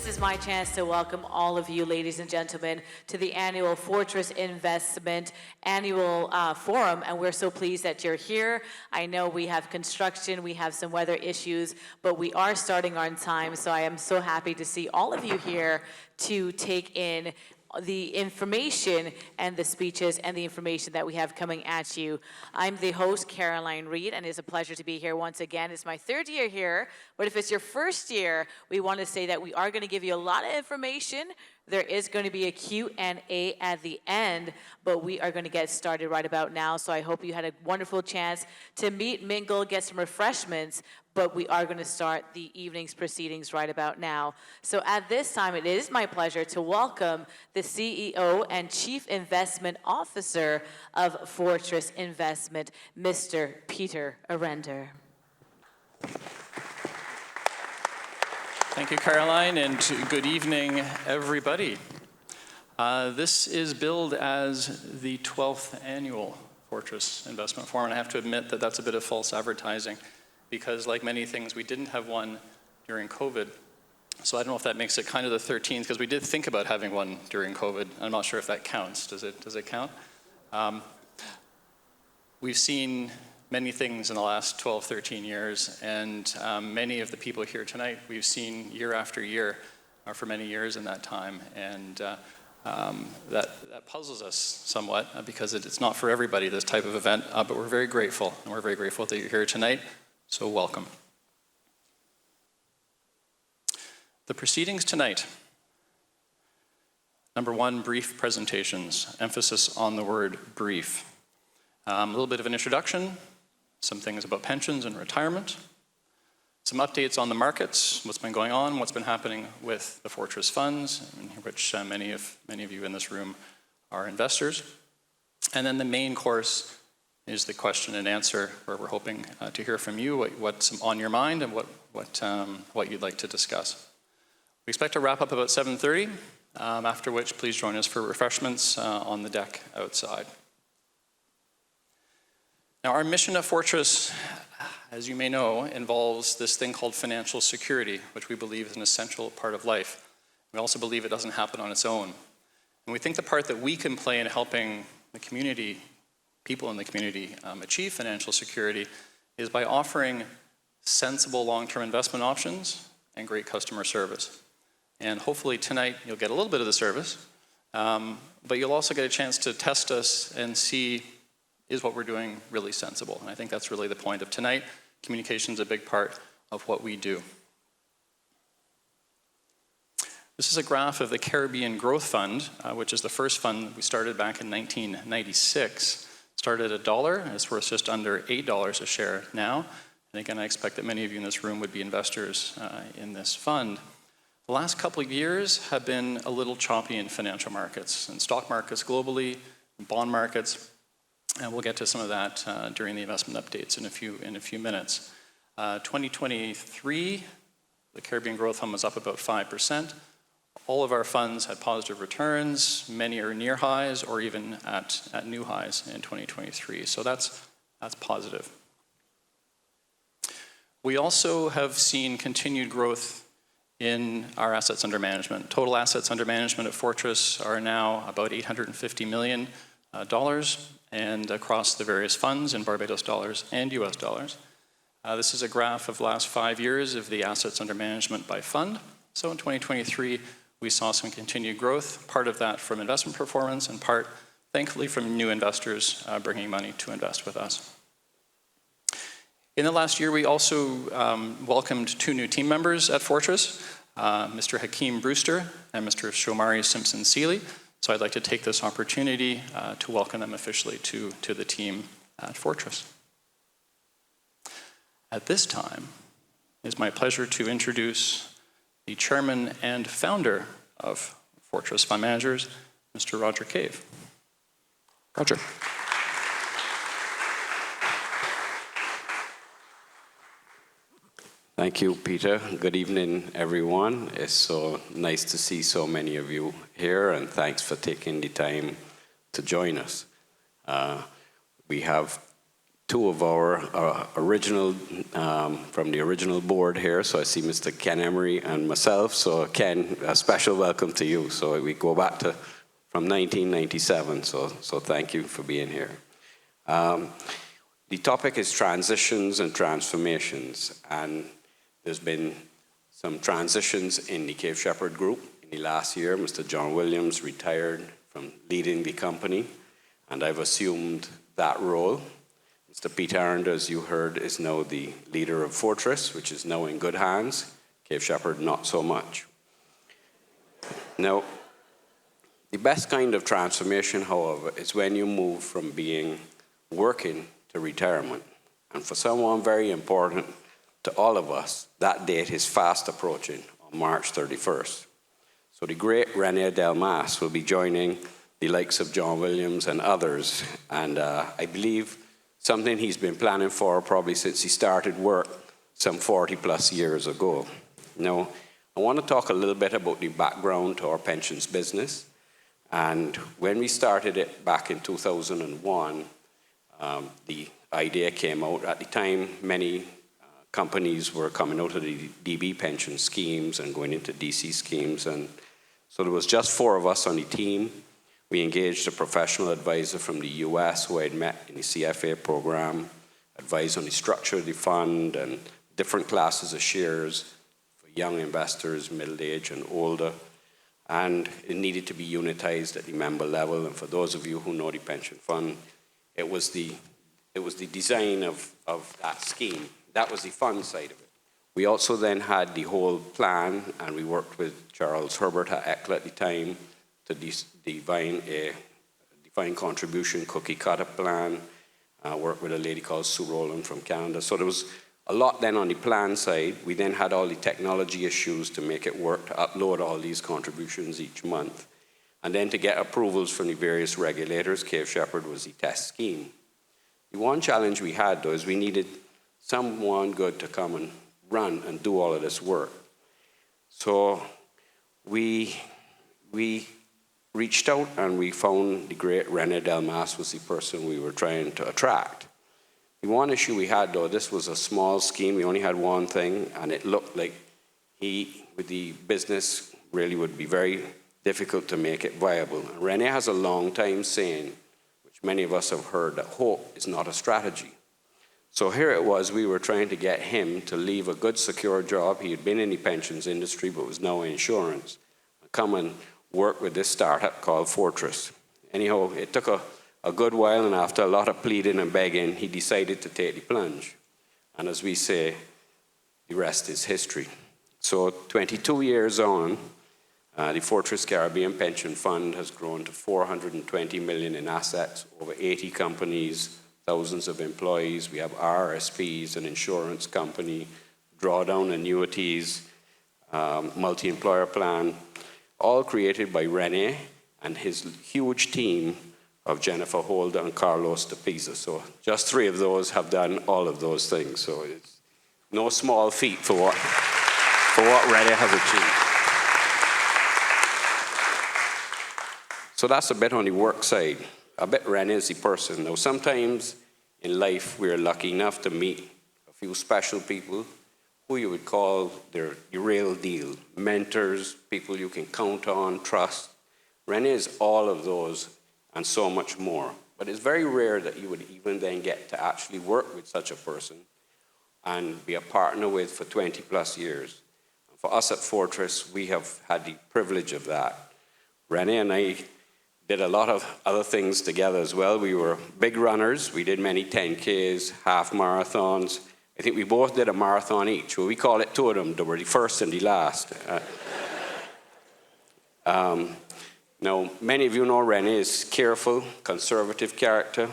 this is my chance to welcome all of you, ladies and gentlemen, to the annual Fortress Investment Annual Forum, and we're so pleased that you're here. I know we have construction, we have some weather issues, but we are starting on time, so I am so happy to see all of you here to take in the information and the speeches and the information that we have coming at you. I'm the host, Caroline Reed, and it's a pleasure to be here once again. It's my third year here, but if it's your first year, we want to say that we are going to give you a lot of information. There is going to be a Q&A at the end, but we are going to get started right about now, so I hope you had a wonderful chance to meet, mingle, get some refreshments, but we are going to start the evening's proceedings right about now. So at this time, it is my pleasure to welcome the CEO and Chief Investment Officer of Fortress Investment, Mr. Peter Arender. Thank you, Caroline, and good evening, everybody. This is billed as the 12th annual Fortress Investment Forum, and I have to admit that that's a bit of false advertising, because like many things, we didn't have one during COVID. So I don't know if that makes it kind of the 13th, because we did think about having one during COVID. I'm not sure if that counts. Does it count? We've seen many things in the last 12, 13 years, and many of the people here tonight we've seen year after year for many years in that time, and that puzzles us somewhat because it's not for everybody, this type of event, but we're very grateful, and we're very grateful that you're here tonight. So welcome. The proceedings tonight. Number one, brief presentations. Emphasis on the word brief. A little bit of an introduction, some things about pensions and retirement, some updates on the markets, what's been going on, what's been happening with the Fortress funds, in which many of you in this room are investors. And then the main course is the question and answer, where we're hoping to hear from you what's on your mind and what you'd like to discuss. We expect to wrap up about 7:30, after which please join us for refreshments on the deck outside. Now, our mission at Fortress, as you may know, involves this thing called financial security, which we believe is an essential part of life. We also believe it doesn't happen on its own. And we think the part that we can play in helping the community, people in the community, achieve financial security is by offering sensible long-term investment options and great customer service. And hopefully tonight you'll get a little bit of the service, but you'll also get a chance to test us and see, is what we're doing really sensible? And I think that's really the point of tonight. Communication is a big part of what we do. This is a graph of the Caribbean Growth Fund, which is the first fund we started back in 1996. Started at $1, it's worth just under $8 a share now. And again, I expect that many of you in this room would be investors in this fund. The last couple of years have been a little choppy in financial markets, and stock markets globally, bond markets, and we'll get to some of that during the investment updates in a few minutes. 2023, the Caribbean Growth Fund was up about 5%. All of our funds had positive returns. Many are near highs or even at new highs in 2023. So that's positive. We also have seen continued growth in our assets under management. Total assets under management at Fortress are now about $850 million and across the various funds in Barbados dollars and US dollars. This is a graph of the last 5 years of the assets under management by fund. So in 2023, we saw some continued growth, part of that from investment performance and part, thankfully, from new investors bringing money to invest with us. In the last year, we also welcomed 2 new team members at Fortress, Mr. Hakeem Brewster and Mr. Shomari Simpson-Seeley. So I'd like to take this opportunity to welcome them officially to the team at Fortress. At this time, it is my pleasure to introduce the chairman and founder of Fortress Fund Managers, Mr. Roger Cave. Roger. Thank you, Peter. Good evening, everyone. It's so nice to see so many of you here, and thanks for taking the time to join us. We have two of our original, from the original board here. So I see Mr. Ken Emery and myself. So Ken, a special welcome to you. So we go back to from 1997. So thank you for being here. The topic is transitions and transformations. And there's been some transitions in the Cape Shepherd Group. In the last year, Mr. John Williams retired from leading the company, and I've assumed that role. Mr. Peter Arend, as you heard, is now the leader of Fortress, which is now in good hands. Cape Shepherd, not so much. Now, the best kind of transformation, however, is when you move from being working to retirement. And for someone very important to all of us, that date is fast approaching on March 31st. So the great René Delmas will be joining the likes of John Williams and others. And I believe something he's been planning for probably since he started work some 40 plus years ago. Now, I want to talk a little bit about the background to our pensions business. And when we started it back in 2001, the idea came out. At the time, many companies were coming out of the DB pension schemes and going into DC schemes. And so there was just 4 of us on the team. We engaged a professional advisor from the US who I had met in the CFA program, advised on the structure of the fund and different classes of shares for young investors, middle age and older. And it needed to be unitized at the member level. And for those of you who know the pension fund, it was the design of that scheme. That was the fund side of it. We also then had the whole plan, and we worked with Charles Herbert at ECLA at the time to define a defined contribution cookie cutter plan, worked with a lady called Sue Rowland from Canada. So there was a lot then on the plan side. We then had all the technology issues to make it work, to upload all these contributions each month. And then to get approvals from the various regulators, Cape Shepherd was the test scheme. The one challenge we had, though, is we needed someone good to come and run and do all of this work. So we reached out and we found the great René Delmas was the person we were trying to attract. The one issue we had, though, this was a small scheme. We only had one thing, and it looked like with the business, really would be very difficult to make it viable. And René has a long time saying, which many of us have heard, that hope is not a strategy. So here it was, we were trying to get him to leave a good, secure job. He had been in the pensions industry, but was now in insurance, and come and work with this startup called Fortress. Anyhow, it took a good while, and after a lot of pleading and begging, he decided to take the plunge. And as we say, the rest is history. So 22 years on, the Fortress Caribbean Pension Fund has grown to $420 million in assets, over 80 companies, thousands of employees. We have RRSPs, an insurance company, drawdown annuities, multi-employer plan, all created by René and his huge team of Jennifer Holder and Carlos de Pisa. So just 3 of those have done all of those things. So it's no small feat for what René has achieved. So that's a bit on the work side. A bit René is the person. Now, sometimes in life, we're lucky enough to meet a few special people who you would call the real deal. Mentors, people you can count on, trust. René is all of those and so much more. But it's very rare that you would even then get to actually work with such a person and be a partner with for 20 plus years. And for us at Fortress, we have had the privilege of that. René and I did a lot of other things together as well. We were big runners. We did many 10Ks, half marathons. I think we both did a marathon each. Well, we call it 2 of them. They were the first and the last. Now, many of you know René is careful, conservative character.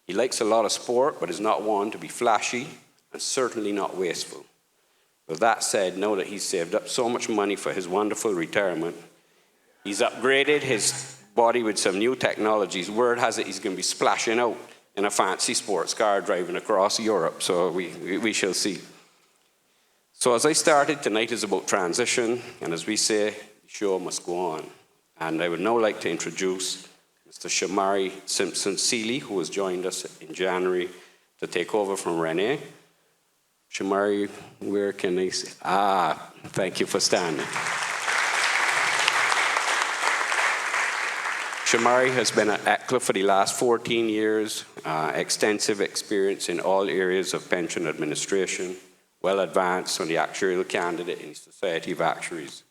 He likes a lot of sport, but is not one to be flashy and certainly not wasteful. With that said, know that he's saved up so much money for his wonderful retirement. He's upgraded his body with some new technologies. Word has it he's going to be splashing out in a fancy sports car driving across Europe. So we shall see. So as I started, tonight is about transition. And as we say, the show must go on. And I would now like to introduce Mr. Shamari Simpson-Seeley, who has joined us in January to take over from Renee. Shamari, where can I see? Thank you for standing. Shamari has been at ECLA for the last 14 years, extensive experience in all areas of pension administration, well advanced on the actuarial candidate in the Society of Actuaries.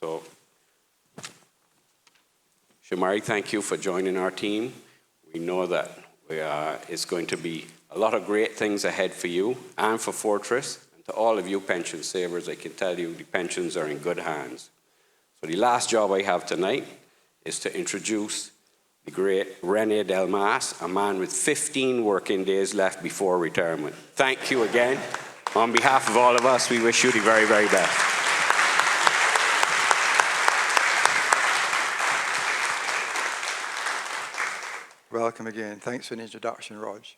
So, Shamari, thank you for joining our team. We know that it's going to be a lot of great things ahead for you and for Fortress. And to all of you pension savers, I can tell you the pensions are in good hands. So the last job I have tonight is to introduce the great Rene Delmas, a man with 15 working days left before retirement. Thank you again. On behalf of all of us, we wish you the very, very best. Welcome again. Thanks for the introduction, Raj.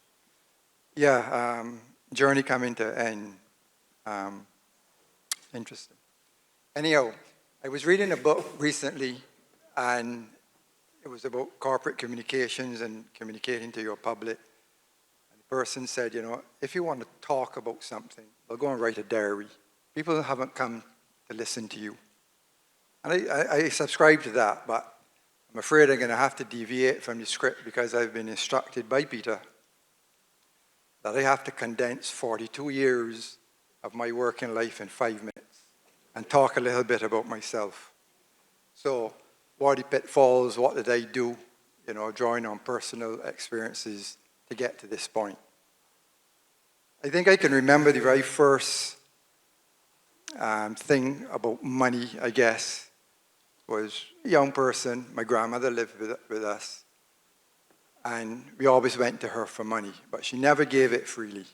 Yeah, journey coming to end. Interesting. Anyhow, I was reading a book recently, and it was about corporate communications and communicating to your public. And the person said, you know, if you want to talk about something, well, go and write a diary. People haven't come to listen to you. And I subscribe to that, but I'm afraid I'm going to have to deviate from the script because I've been instructed by Peter that I have to condense 42 years of my working life in 5 minutes and talk a little bit about myself. So, what are the pitfalls? What did I do? You know, drawing on personal experiences to get to this point. I think I can remember the very first thing about money, I guess, was a young person. My grandmother lived with us, and we always went to her for money, but she never gave it freely.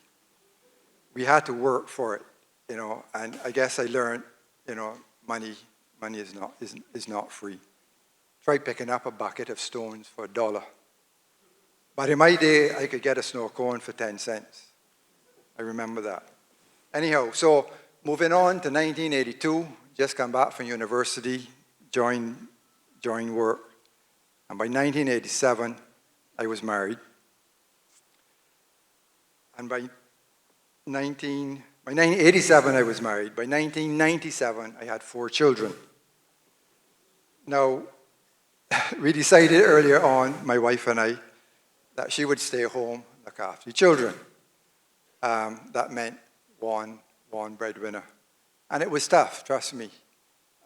We had to work for it, you know, and I guess I learned, you know, money is not free. Try picking up a bucket of stones for $1. But in my day, I could get a snow cone for 10 cents. I remember that. Anyhow, so moving on to 1982, just come back from university, joined work. And by 1987, I was married. And by 1987, I was married. By 1997, I had 4 children. Now, we decided earlier on, my wife and I, that she would stay home, look after the children. That meant one breadwinner. And it was tough, trust me.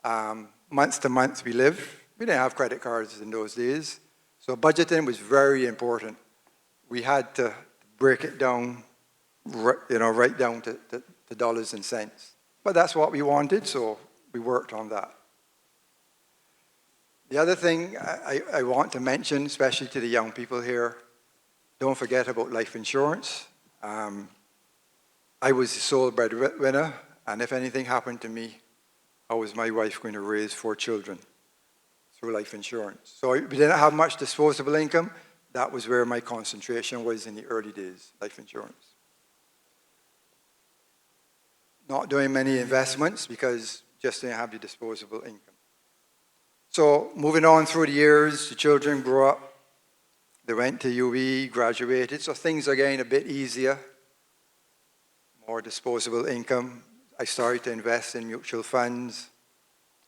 Month to month we lived. We didn't have credit cards in those days. So budgeting was very important. We had to break it down, you know, right down to dollars and cents. But that's what we wanted, so we worked on that. The other thing I want to mention, especially to the young people here, don't forget about life insurance. I was the sole breadwinner, and if anything happened to me, how was my wife going to raise 4 children through life insurance? So we didn't have much disposable income. That was where my concentration was in the early days, life insurance. Not doing many investments because just didn't have the disposable income. So moving on through the years, the children grew up. They went to UE, graduated, so things are getting a bit easier. More disposable income. I started to invest in mutual funds,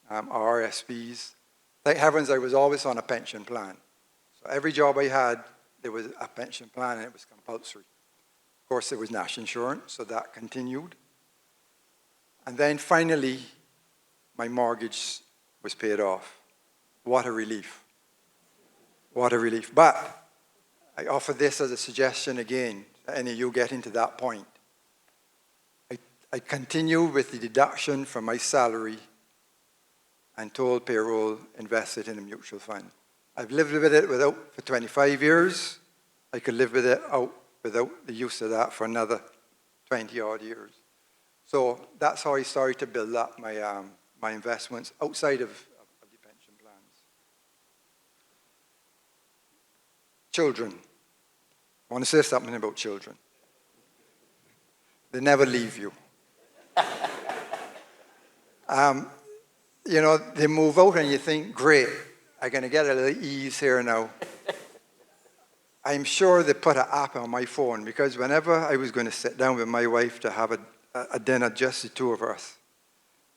RSPs. Thank heavens I was always on a pension plan. So every job I had, there was a pension plan and it was compulsory. Of course, there was national insurance, so that continued. And then finally, my mortgage was paid off. What a relief. What a relief. But I offer this as a suggestion again, any of you getting to that point. I continue with the deduction from my salary and total payroll invested in a mutual fund. I've lived with it for 25 years. I could live with it without the use of that for another 20 odd years. So that's how I started to build up my investments outside of the pension plans. Children. I want to say something about children. They never leave you. You know, they move out and you think, great, I'm going to get a little ease here now. I'm sure they put an app on my phone, because whenever I was going to sit down with my wife to have a dinner, just the two of us,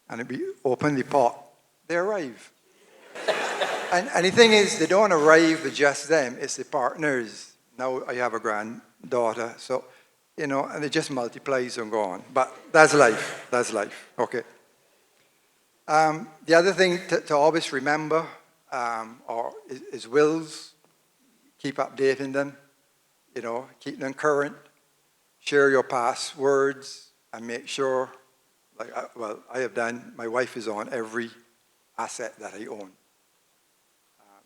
and we open the pot, they arrive. And the thing is, they don't arrive with just them, it's the partners. Now I have a granddaughter, so, and it just multiplies and go on. But that's life, okay. The other thing to always remember is wills. Keep updating them, keep them current. Share your passwords and make sure, I have done, my wife is on every asset that I own.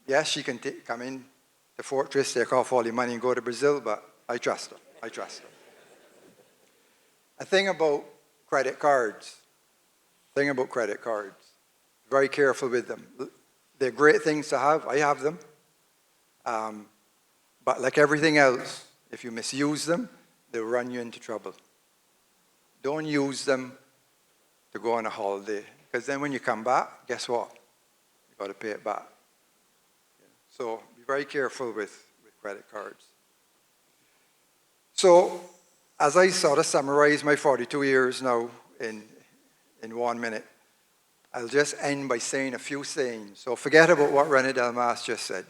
Yes, she can come in to Fortress, take off all the money and go to Brazil, but I trust her. A thing about credit cards. Very careful with them. They're great things to have. I have them. But like everything else, if you misuse them, they'll run you into trouble. Don't use them to go on a holiday, because then when you come back, guess what? You've got to pay it back. So be very careful with credit cards. So as I sort of summarize my 42 years now in 1 minute, I'll just end by saying a few things. So forget about what René Delmas just said.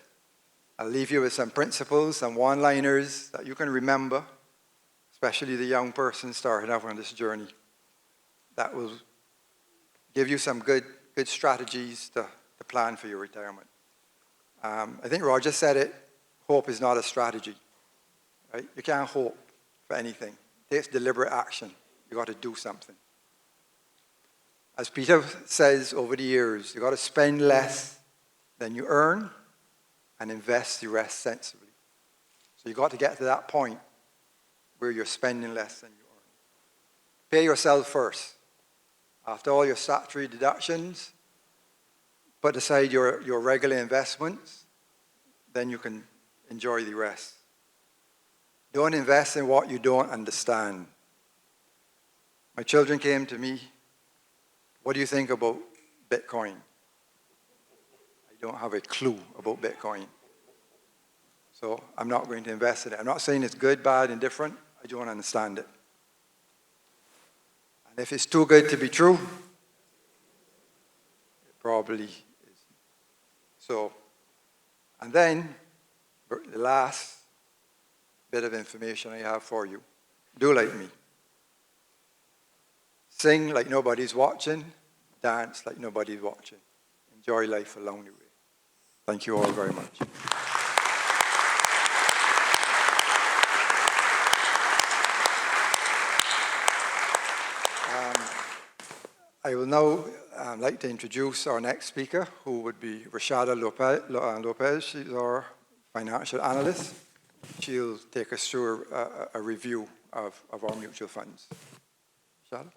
I'll leave you with some principles, some one-liners that you can remember, especially the young person starting out on this journey, that will give you some good strategies to plan for your retirement. I think Roger said it, hope is not a strategy, right? You can't hope for anything. It takes deliberate action. You got to do something. As Peter says over the years, you got to spend less than you earn and invest the rest sensibly. So you got to get to that point where you're spending less than you earn. Pay yourself first. After all your statutory deductions, put aside your regular investments, then you can enjoy the rest. Don't invest in what you don't understand. My children came to me, what do you think about Bitcoin? I don't have a clue about Bitcoin. So I'm not going to invest in it. I'm not saying it's good, bad, indifferent. I don't understand it. And if it's too good to be true, it probably is. So, and then the last bit of information I have for you. Do like me. Sing like nobody's watching. Dance like nobody's watching. Enjoy life along the way. Thank you all very much. I will now like to introduce our next speaker, who would be Rashada Lopez. She's our financial analyst. She'll take us through a review of our mutual funds. Rashada?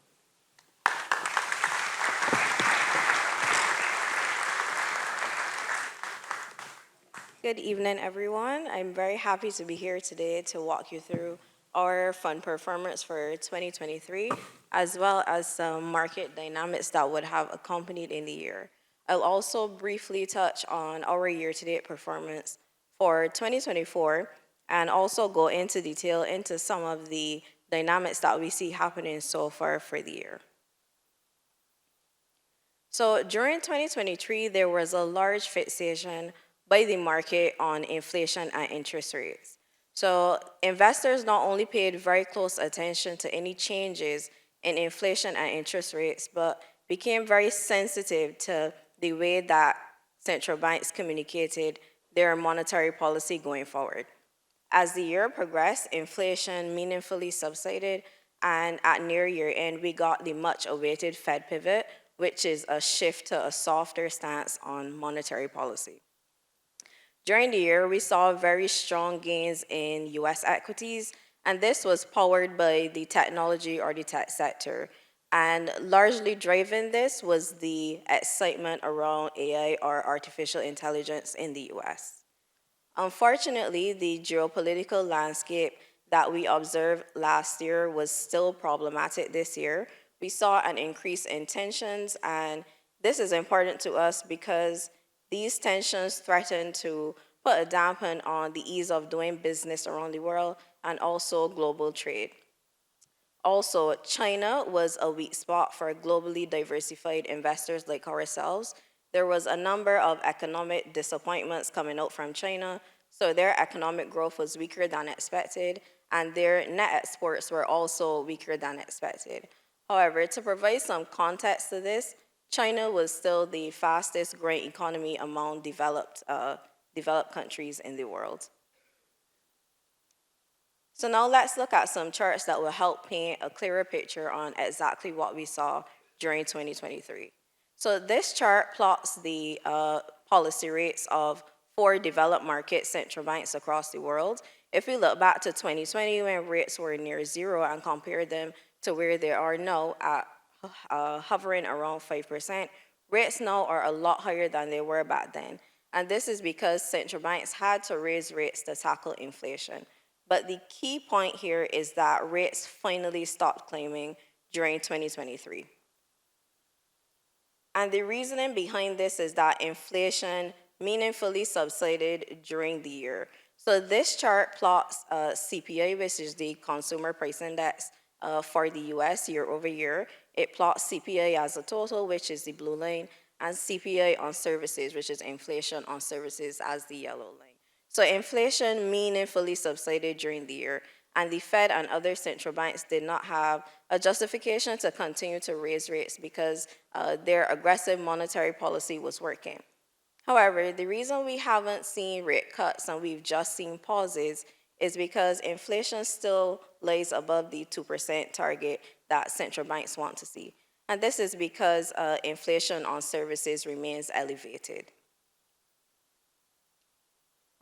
Good evening, everyone. I'm very happy to be here today to walk you through our fund performance for 2023, as well as some market dynamics that would have accompanied in the year. I'll also briefly touch on our year-to-date performance for 2024, and also go into detail into some of the dynamics that we see happening so far for the year. So during 2023, there was a large fixation by the market on inflation and interest rates. So investors not only paid very close attention to any changes in inflation and interest rates, but became very sensitive to the way that central banks communicated their monetary policy going forward. As the year progressed, inflation meaningfully subsided, and at near year end, we got the much awaited Fed pivot, which is a shift to a softer stance on monetary policy. During the year, we saw very strong gains in US equities, and this was powered by the technology or the tech sector. And largely driving this was the excitement around AI or artificial intelligence in the US. Unfortunately, the geopolitical landscape that we observed last year was still problematic this year. We saw an increase in tensions, and this is important to us because these tensions threaten to put a dampen on the ease of doing business around the world and also global trade. Also, China was a weak spot for globally diversified investors like ourselves. There was a number of economic disappointments coming out from China, so their economic growth was weaker than expected, and their net exports were also weaker than expected. However, to provide some context to this, China was still the fastest growing economy among developed countries in the world. So now let's look at some charts that will help paint a clearer picture on exactly what we saw during 2023. So this chart plots the policy rates of 4 developed market central banks across the world. If we look back to 2020 when rates were near zero and compare them to where they are now at hovering around 5%, rates now are a lot higher than they were back then. And this is because central banks had to raise rates to tackle inflation. But the key point here is that rates finally stopped climbing during 2023. And the reasoning behind this is that inflation meaningfully subsided during the year. So this chart plots CPI, which is the Consumer Price Index for the US year over year. It plots CPI as a total, which is the blue line, and CPI on services, which is inflation on services, as the yellow line. So inflation meaningfully subsided during the year, and the Fed and other central banks did not have a justification to continue to raise rates because their aggressive monetary policy was working. However, the reason we haven't seen rate cuts and we've just seen pauses is because inflation still lays above the 2% target that central banks want to see. And this is because inflation on services remains elevated.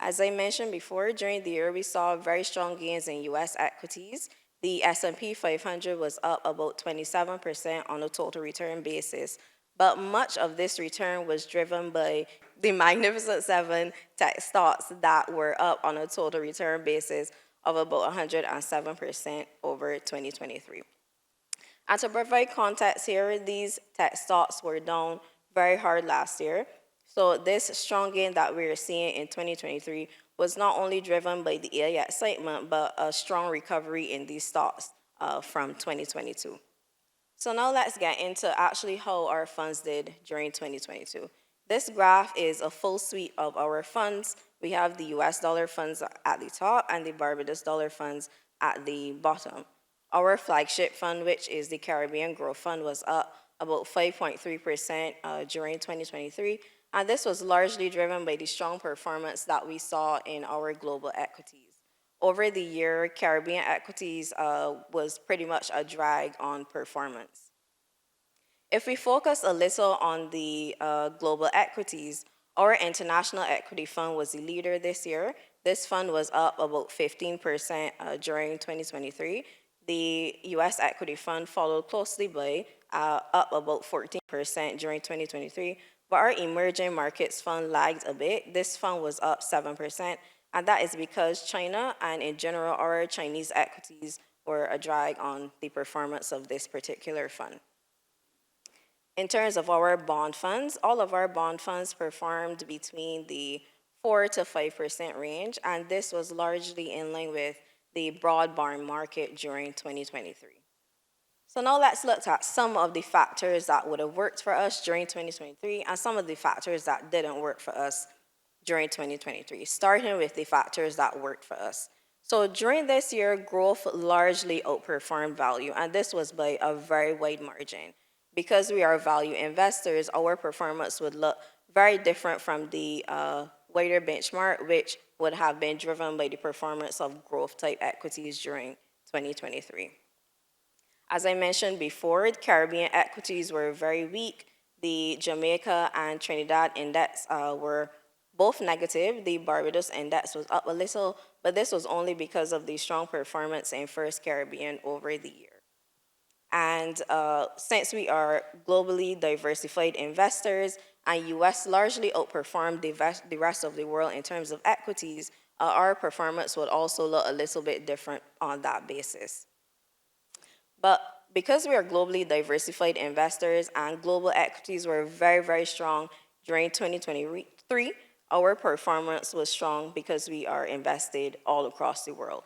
As I mentioned before, during the year, we saw very strong gains in U.S. equities. The S&P 500 was up about 27% on a total return basis, but much of this return was driven by the Magnificent Seven tech stocks that were up on a total return basis of about 107% over 2023. And to provide context here, these tech stocks were down very hard last year. So this strong gain that we're seeing in 2023 was not only driven by the AI excitement, but a strong recovery in these stocks from 2022. So now let's get into actually how our funds did during 2022. This graph is a full suite of our funds. We have the US dollar funds at the top and the Barbados dollar funds at the bottom. Our flagship fund, which is the Caribbean Growth Fund, was up about 5.3% during 2023. And this was largely driven by the strong performance that we saw in our global equities. Over the year, Caribbean equities was pretty much a drag on performance. If we focus a little on the global equities, our international equity fund was the leader this year. This fund was up about 15% during 2023. The US equity fund followed closely by up about 14% during 2023. But our emerging markets fund lagged a bit. This fund was up 7%, and that is because China and in general our Chinese equities were a drag on the performance of this particular fund. In terms of our bond funds, all of our bond funds performed between the 4 to 5% range, and this was largely in line with the broad bond market during 2023. So now let's look at some of the factors that would have worked for us during 2023 and some of the factors that didn't work for us during 2023, starting with the factors that worked for us. So during this year, growth largely outperformed value, and this was by a very wide margin. Because we are value investors, our performance would look very different from the wider benchmark, which would have been driven by the performance of growth-type equities during 2023. As I mentioned before, Caribbean equities were very weak. The Jamaica and Trinidad index were both negative. The Barbados index was up a little, but this was only because of the strong performance in First Caribbean over the year. And since we are globally diversified investors and US largely outperformed the rest of the world in terms of equities, our performance would also look a little bit different on that basis. But because we are globally diversified investors and global equities were very, very strong during 2023, our performance was strong because we are invested all across the world.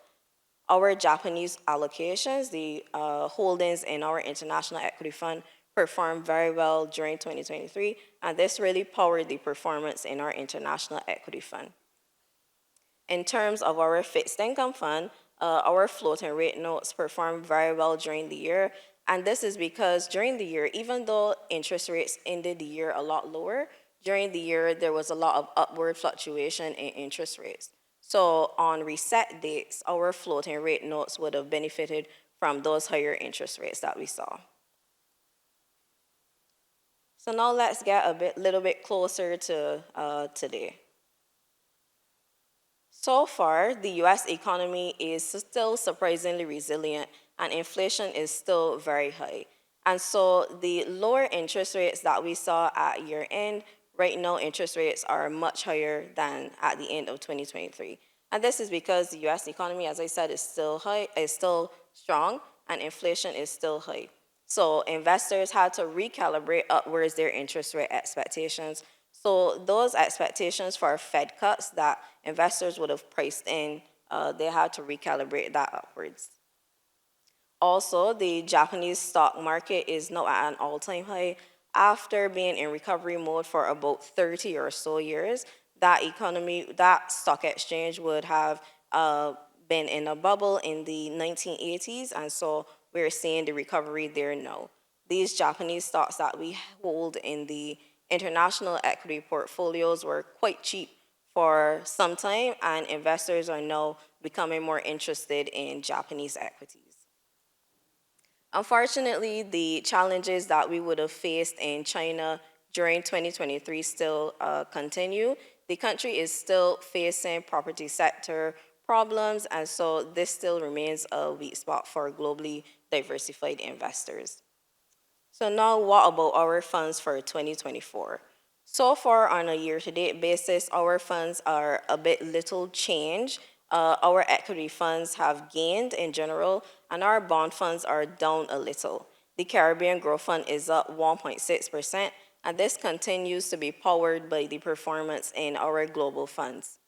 Our Japanese allocations, the holdings in our international equity fund, performed very well during 2023, and this really powered the performance in our international equity fund. In terms of our fixed income fund, our floating rate notes performed very well during the year, and this is because during the year, even though interest rates ended the year a lot lower, during the year there was a lot of upward fluctuation in interest rates. So on reset dates, our floating rate notes would have benefited from those higher interest rates that we saw. So now let's get a little bit closer to today. So far, the US economy is still surprisingly resilient and inflation is still very high. And so the lower interest rates that we saw at year end, right now interest rates are much higher than at the end of 2023. And this is because the US economy, as I said, is still strong, and inflation is still high. So investors had to recalibrate upwards their interest rate expectations. So those expectations for Fed cuts that investors would have priced in, they had to recalibrate that upwards. Also, the Japanese stock market is now at an all-time high. After being in recovery mode for about 30 or so years, that stock exchange would have been in a bubble in the 1980s, and so we're seeing the recovery there now. These Japanese stocks that we hold in the international equity portfolios were quite cheap for some time, and investors are now becoming more interested in Japanese equities. Unfortunately, the challenges that we would have faced in China during 2023 still continue. The country is still facing property sector problems, and so this still remains a weak spot for globally diversified investors. So now what about our funds for 2024? So far on a year-to-date basis, our funds are a bit little changed. Our equity funds have gained in general, and our bond funds are down a little. The Caribbean Growth Fund is up 1.6%, and this continues to be powered by the performance in our global funds.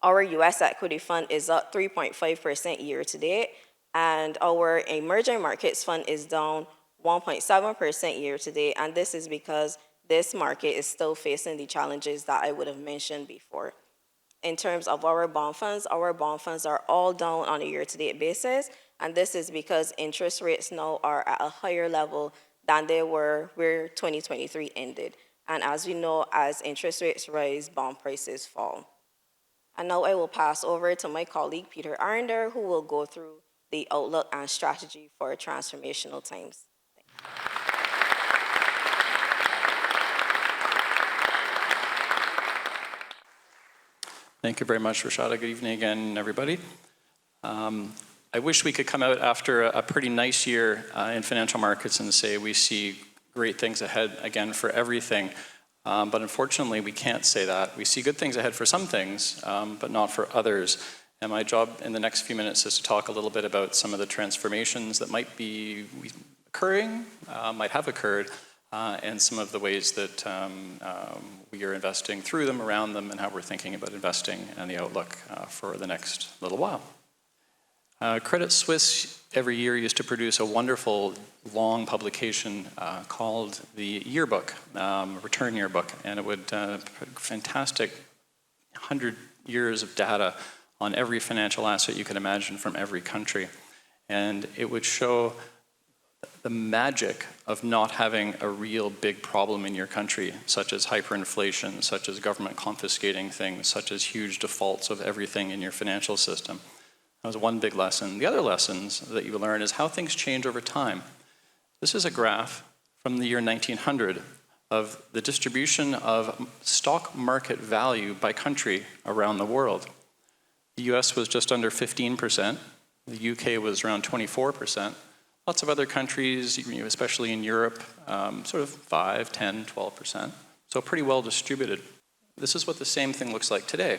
Our US equity fund is up 3.5% year-to-date, and our emerging markets fund is down 1.7% year-to-date, and this is because this market is still facing the challenges that I would have mentioned before. In terms of our bond funds are all down on a year-to-date basis, and this is because interest rates now are at a higher level than they were where 2023 ended. And as we know, as interest rates rise, bond prices fall. And now I will pass over to my colleague, Peter Arender, who will go through the outlook and strategy for transformational times. Thank you very much, Rashada. Good evening again, everybody. I wish we could come out after a pretty nice year in financial markets and say we see great things ahead again for everything. But unfortunately, we can't say that. We see good things ahead for some things, but not for others. And my job in the next few minutes is to talk a little bit about some of the transformations that might be occurring, might have occurred, and some of the ways that we are investing through them, around them, and how we're thinking about investing and the outlook for the next little while. Credit Suisse every year used to produce a wonderful long publication called the Yearbook, Return Yearbook, and it would fantastic 100 years of data on every financial asset you can imagine from every country. And it would show the magic of not having a real big problem in your country, such as hyperinflation, such as government confiscating things, such as huge defaults of everything in your financial system. That was one big lesson. The other lessons that you learn is how things change over time. This is a graph from the year 1900 of the distribution of stock market value by country around the world. The US was just under 15%. The UK was around 24%. Lots of other countries, especially in Europe, sort of 5, 10, 12%. So pretty well distributed. This is what the same thing looks like today.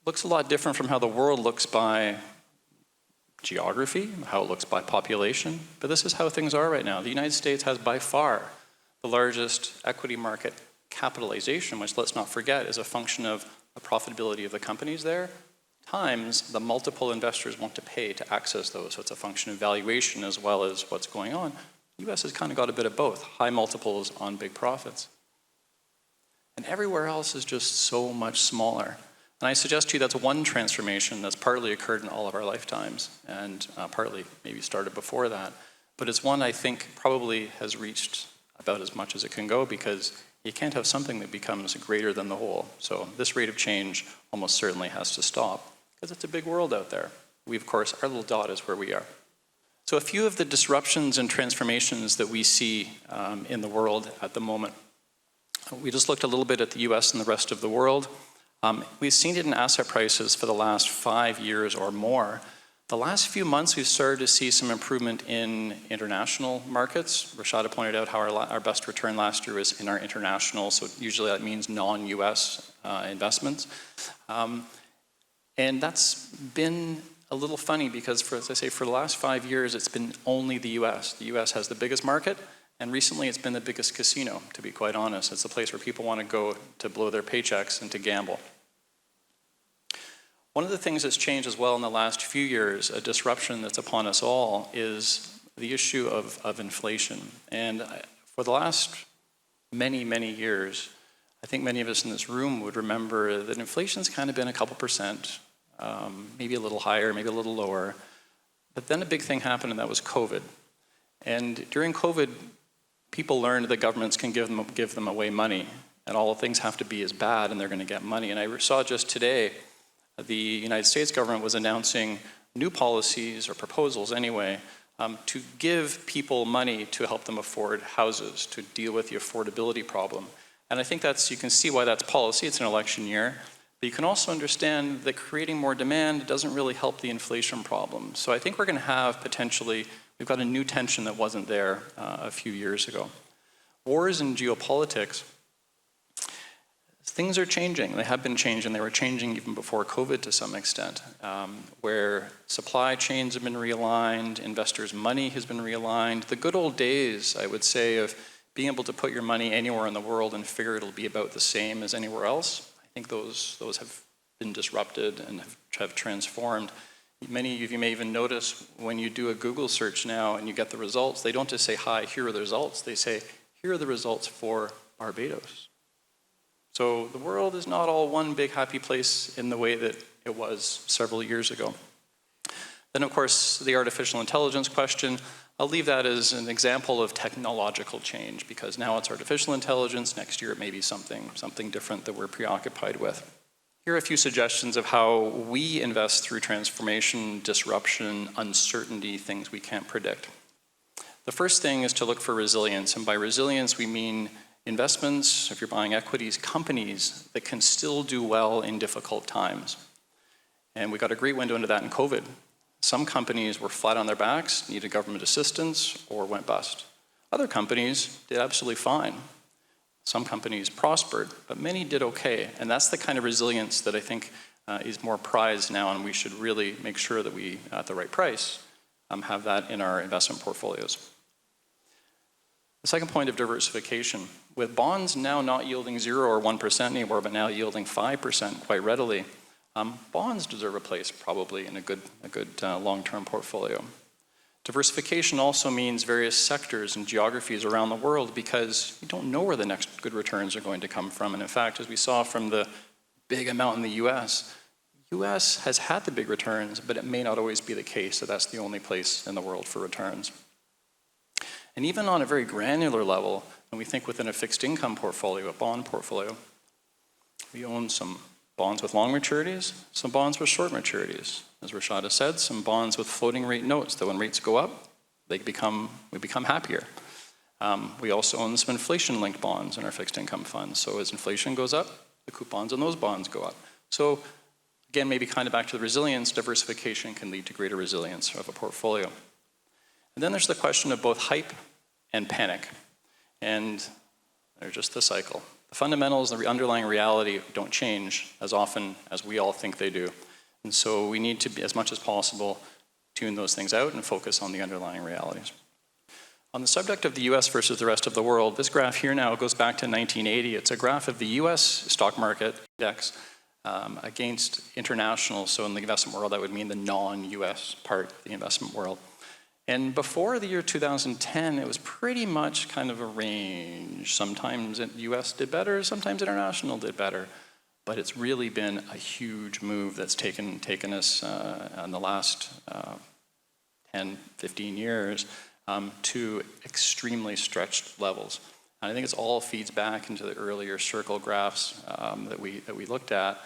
Looks a lot different from how the world looks by geography, how it looks by population, but this is how things are right now. The United States has by far the largest equity market capitalization, which let's not forget is a function of the profitability of the companies there, times the multiple investors want to pay to access those. So it's a function of valuation as well as what's going on. The US has kind of got a bit of both, high multiples on big profits. And everywhere else is just so much smaller. And I suggest to you that's one transformation that's partly occurred in all of our lifetimes and partly maybe started before that. But it's one I think probably has reached about as much as it can go because you can't have something that becomes greater than the whole. So this rate of change almost certainly has to stop because it's a big world out there. We, of course, our little dot is where we are. So a few of the disruptions and transformations that we see in the world at the moment. We just looked a little bit at the US and the rest of the world. We've seen it in asset prices for the last 5 years or more. The last few months, we've started to see some improvement in international markets. Rashada pointed out how our best return last year was in our international, so usually that means non-US investments. And that's been a little funny because, as I say, for the last 5 years, it's been only the US. The US has the biggest market, and recently it's been the biggest casino, to be quite honest. It's a place where people want to go to blow their paychecks and to gamble. One of the things that's changed as well in the last few years, a disruption that's upon us all, is the issue of inflation. And for the last many, many years, I think many of us in this room would remember that inflation's kind of been a couple percent, maybe a little higher, maybe a little lower. But then a big thing happened, and that was COVID. And during COVID, people learned that governments can give them away money, and all things have to be as bad, and they're going to get money. And I saw just today, the United States government was announcing new policies, or proposals anyway, to give people money to help them afford houses, to deal with the affordability problem. And I think you can see why that's policy. It's an election year. But you can also understand that creating more demand doesn't really help the inflation problem. So I think we're going to have potentially, we've got a new tension that wasn't there a few years ago. Wars and geopolitics, things are changing. They have been changing. They were changing even before COVID to some extent, where supply chains have been realigned, investors' money has been realigned. The good old days, I would say, of being able to put your money anywhere in the world and figure it'll be about the same as anywhere else, I think those have been disrupted and have transformed. Many of you may even notice when you do a Google search now and you get the results, they don't just say, hi, here are the results. They say, here are the results for Barbados. So the world is not all one big happy place in the way that it was several years ago. Then, of course, the artificial intelligence question, I'll leave that as an example of technological change because now it's artificial intelligence, next year it may be something different that we're preoccupied with. Here are a few suggestions of how we invest through transformation, disruption, uncertainty, things we can't predict. The first thing is to look for resilience, and by resilience we mean investments, if you're buying equities, companies that can still do well in difficult times. And we got a great window into that in COVID. Some companies were flat on their backs, needed government assistance, or went bust. Other companies did absolutely fine. Some companies prospered, but many did okay. And that's the kind of resilience that I think is more prized now, and we should really make sure that we, at the right price, have that in our investment portfolios. The second point of diversification, with bonds now not yielding 0 or 1% anymore, but now yielding 5% quite readily, bonds deserve a place probably in a good long-term portfolio. Diversification also means various sectors and geographies around the world because you don't know where the next good returns are going to come from. And in fact, as we saw from the big amount in the US has had the big returns, but it may not always be the case that that's the only place in the world for returns. And even on a very granular level, when we think within a fixed income portfolio, a bond portfolio, we own some bonds with long maturities, some bonds with short maturities. As Rashada said, some bonds with floating rate notes that when rates go up, we become happier. We also own some inflation-linked bonds in our fixed income funds. So as inflation goes up, the coupons on those bonds go up. So again, maybe kind of back to the resilience, diversification can lead to greater resilience of a portfolio. And then there's the question of both hype and panic. And they're just the cycle. The fundamentals, the underlying reality don't change as often as we all think they do. And so we need to, as much as possible, tune those things out and focus on the underlying realities. On the subject of the US versus the rest of the world, this graph here now goes back to 1980. It's a graph of the US stock market index against international. So in the investment world, that would mean the non-US part of the investment world. And before the year 2010, it was pretty much kind of a range. Sometimes the US did better, sometimes international did better. But it's really been a huge move that's taken us in the last 10, 15 years to extremely stretched levels. And I think it all feeds back into the earlier circle graphs that we looked at.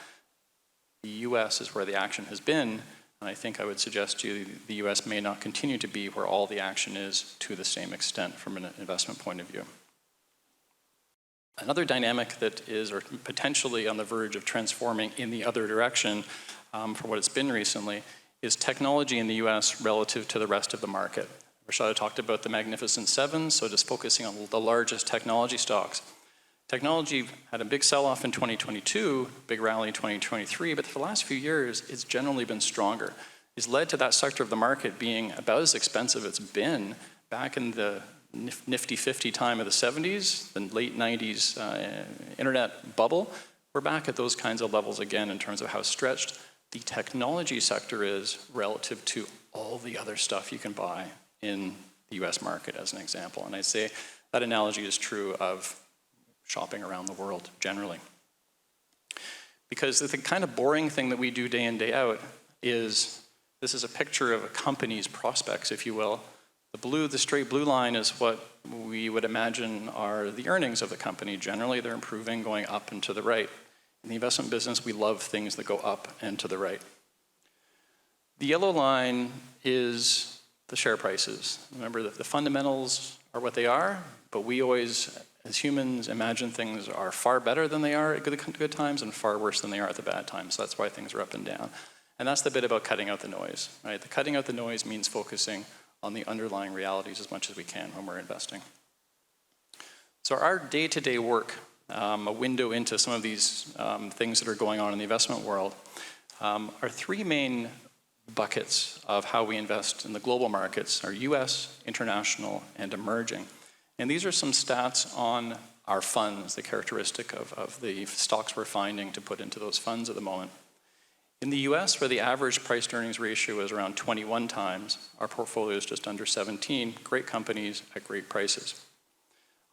The US is where the action has been, and I think I would suggest to you the US may not continue to be where all the action is to the same extent from an investment point of view. Another dynamic that is or potentially on the verge of transforming in the other direction for what it's been recently is technology in the US relative to the rest of the market. Rashada talked about the Magnificent Seven, so just focusing on the largest technology stocks. Technology had a big sell-off in 2022, big rally in 2023, but for the last few years, it's generally been stronger. It's led to that sector of the market being about as expensive as it's been back in the nifty 50 time of the 70s, the late 90s internet bubble. We're back at those kinds of levels again in terms of how stretched the technology sector is relative to all the other stuff you can buy in the US market, as an example. And I'd say that analogy is true of shopping around the world generally. Because the kind of boring thing that we do day in, day out is, this is a picture of a company's prospects, if you will. The straight blue line is what we would imagine are the earnings of the company. Generally, they're improving, going up and to the right. In the investment business, we love things that go up and to the right. The yellow line is the share prices. Remember that the fundamentals are what they are, but we always, as humans, imagine things are far better than they are at good times and far worse than they are at the bad times. So that's why things are up and down. And that's the bit about cutting out the noise, right? The cutting out the noise means focusing on the underlying realities as much as we can when we're investing. So our day-to-day work, a window into some of these things that are going on in the investment world, are three main buckets of how we invest in the global markets: are US, international, and emerging. And these are some stats on our funds, the characteristic of the stocks we're finding to put into those funds at the moment. In the US, where the average price-to-earnings ratio is around 21 times, our portfolio is just under 17, great companies at great prices.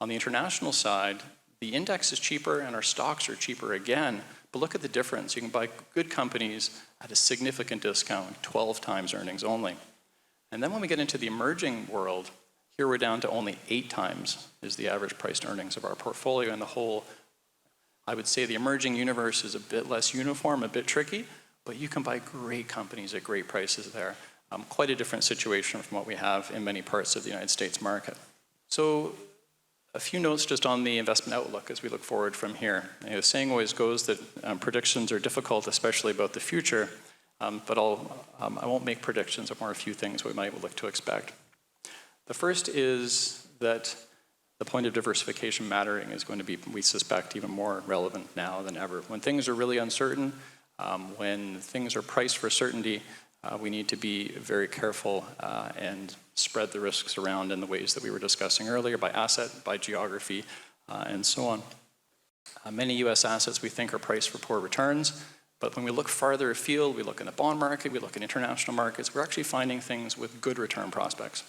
On the international side, the index is cheaper and our stocks are cheaper again, but look at the difference. You can buy good companies at a significant discount, 12 times earnings only. And then when we get into the emerging world, here we're down to only 8 times is the average price to earnings of our portfolio. And the whole, I would say the emerging universe is a bit less uniform, a bit tricky, but you can buy great companies at great prices there. Quite a different situation from what we have in many parts of the United States market. So a few notes just on the investment outlook as we look forward from here. The saying always goes that predictions are difficult, especially about the future, but I won't make predictions, of more a few things we might look to expect. The first is that the point of diversification mattering is going to be, we suspect, even more relevant now than ever. When things are really uncertain, when things are priced for certainty, we need to be very careful and spread the risks around in the ways that we were discussing earlier, by asset, by geography, and so on. Many US assets we think are priced for poor returns, but when we look farther afield, we look in the bond market, we look in international markets, we're actually finding things with good return prospects.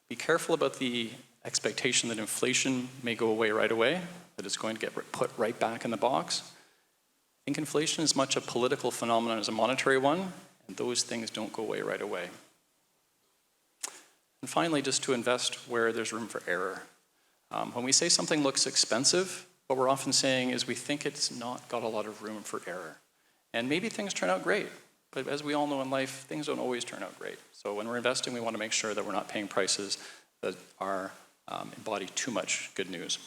Be careful about the expectation that inflation may go away right away, that it's going to get put right back in the box. I think inflation is much a political phenomenon as a monetary one, and those things don't go away right away. And finally, just to invest where there's room for error. When we say something looks expensive, what we're often saying is we think it's not got a lot of room for error. And maybe things turn out great, but as we all know in life, things don't always turn out great. So when we're investing, we want to make sure that we're not paying prices that are embody too much good news.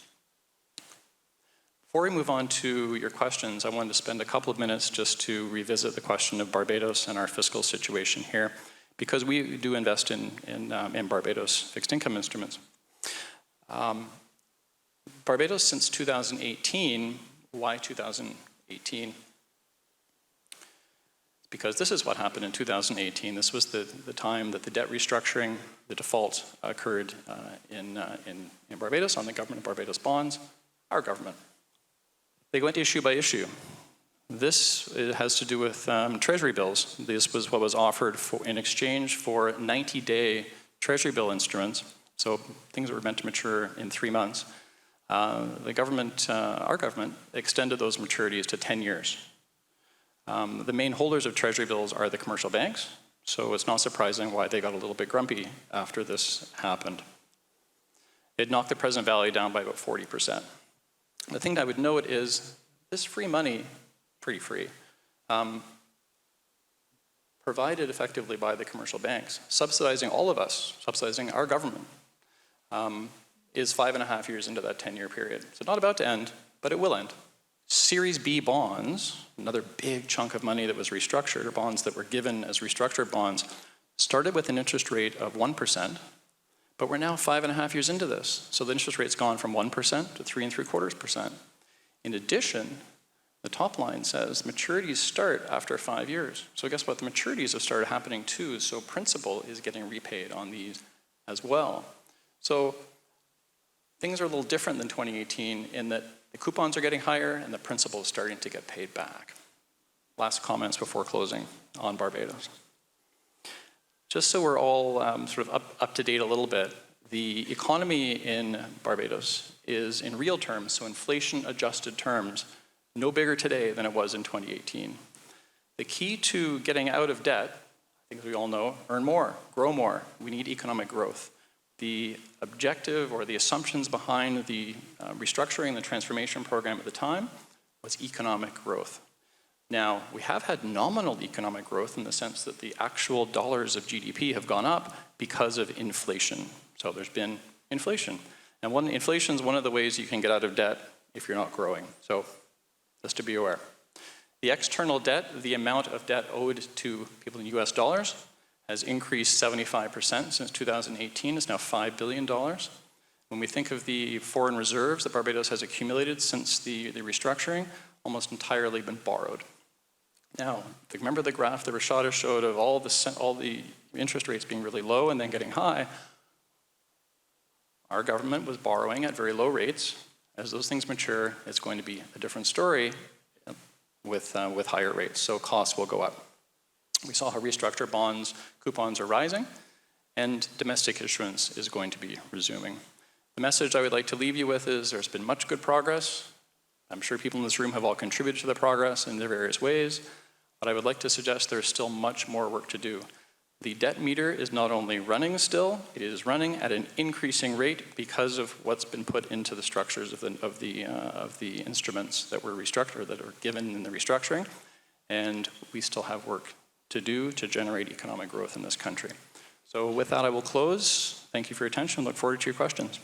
Before we move on to your questions, I wanted to spend a couple of minutes just to revisit the question of Barbados and our fiscal situation here, because we do invest in Barbados fixed income instruments. Barbados since 2018, why 2018? It's because this is what happened in 2018. This was the time that the debt restructuring, the default occurred in Barbados on the government of Barbados bonds, our government. They went issue by issue. This has to do with treasury bills. This was what was offered in exchange for 90-day treasury bill instruments, so things that were meant to mature in 3 months. The government, our government, extended those maturities to 10 years. The main holders of treasury bills are the commercial banks, so it's not surprising why they got a little bit grumpy after this happened. It knocked the present value down by about 40%. The thing that I would note is this free money, pretty free, provided effectively by the commercial banks, subsidizing all of us, subsidizing our government, is 5.5 years into that 10-year period. So not about to end, but it will end. Series B bonds, another big chunk of money that was restructured, or bonds that were given as restructured bonds, started with an interest rate of 1%, but we're now 5.5 years into this. So the interest rate's gone from 1% to 3.75%. In addition, the top line says maturities start after 5 years. So guess what? The maturities have started happening too, so principal is getting repaid on these as well. So things are a little different than 2018 in that the coupons are getting higher and the principal is starting to get paid back. Last comments before closing on Barbados. Just so we're all sort of up to date a little bit, the economy in Barbados is in real terms, so inflation adjusted terms, no bigger today than it was in 2018. The key to getting out of debt, I think we all know, earn more, grow more. We need economic growth. The objective or the assumptions behind the restructuring, the transformation program at the time was economic growth. Now, we have had nominal economic growth in the sense that the actual dollars of GDP have gone up because of inflation. So there's been inflation. And inflation is one of the ways you can get out of debt if you're not growing. So just to be aware. The external debt, the amount of debt owed to people in US dollars, has increased 75% since 2018. It's now $5 billion. When we think of the foreign reserves that Barbados has accumulated since the restructuring, almost entirely been borrowed. Now, remember the graph that Rashada showed of all the interest rates being really low and then getting high? Our government was borrowing at very low rates. As those things mature, it's going to be a different story with higher rates, so costs will go up. We saw how restructured bonds, coupons are rising, and domestic issuance is going to be resuming. The message I would like to leave you with is there's been much good progress. I'm sure people in this room have all contributed to the progress in their various ways, but I would like to suggest there's still much more work to do. The debt meter is not only running still, it is running at an increasing rate because of what's been put into the structures of the instruments that were restructured, that are given in the restructuring, and we still have work to do to generate economic growth in this country. So with that, I will close. Thank you for your attention. Look forward to your questions.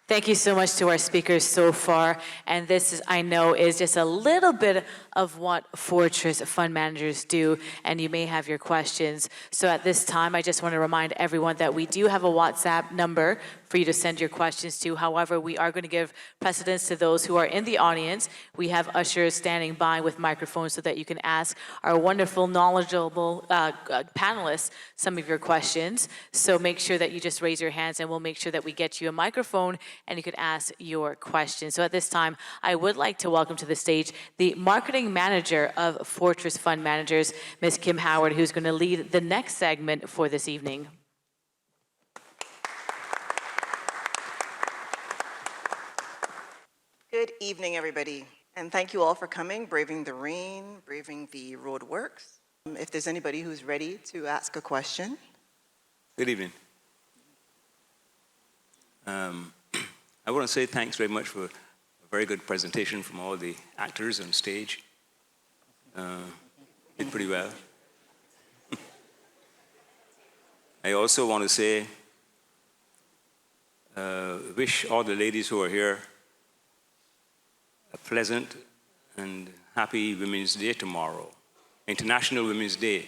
Thank you so much to our speakers so far. And this is, I know, is just a little bit of what Fortress fund managers do, and you may have your questions. So at this time, I just want to remind everyone that we do have a WhatsApp number for you to send your questions to. However, we are going to give precedence to those who are in the audience. We have ushers standing by with microphones so that you can ask our wonderful, knowledgeable panelists some of your questions. So make sure that you just raise your hands and we'll make sure that we get you a microphone and you can ask your question. So at this time, I would like to welcome to the stage the marketing manager of Fortress Fund Managers, Ms. Kim Howard, who's going to lead the next segment for this evening. Good evening, everybody, and thank you all for coming, braving the rain, braving the roadworks. If there's anybody who's ready to ask a question. Good evening. I want to say thanks very much for a very good presentation from all the actors on stage. Did pretty well. I also want to say, wish all the ladies who are here a pleasant and happy Women's Day tomorrow, International Women's Day.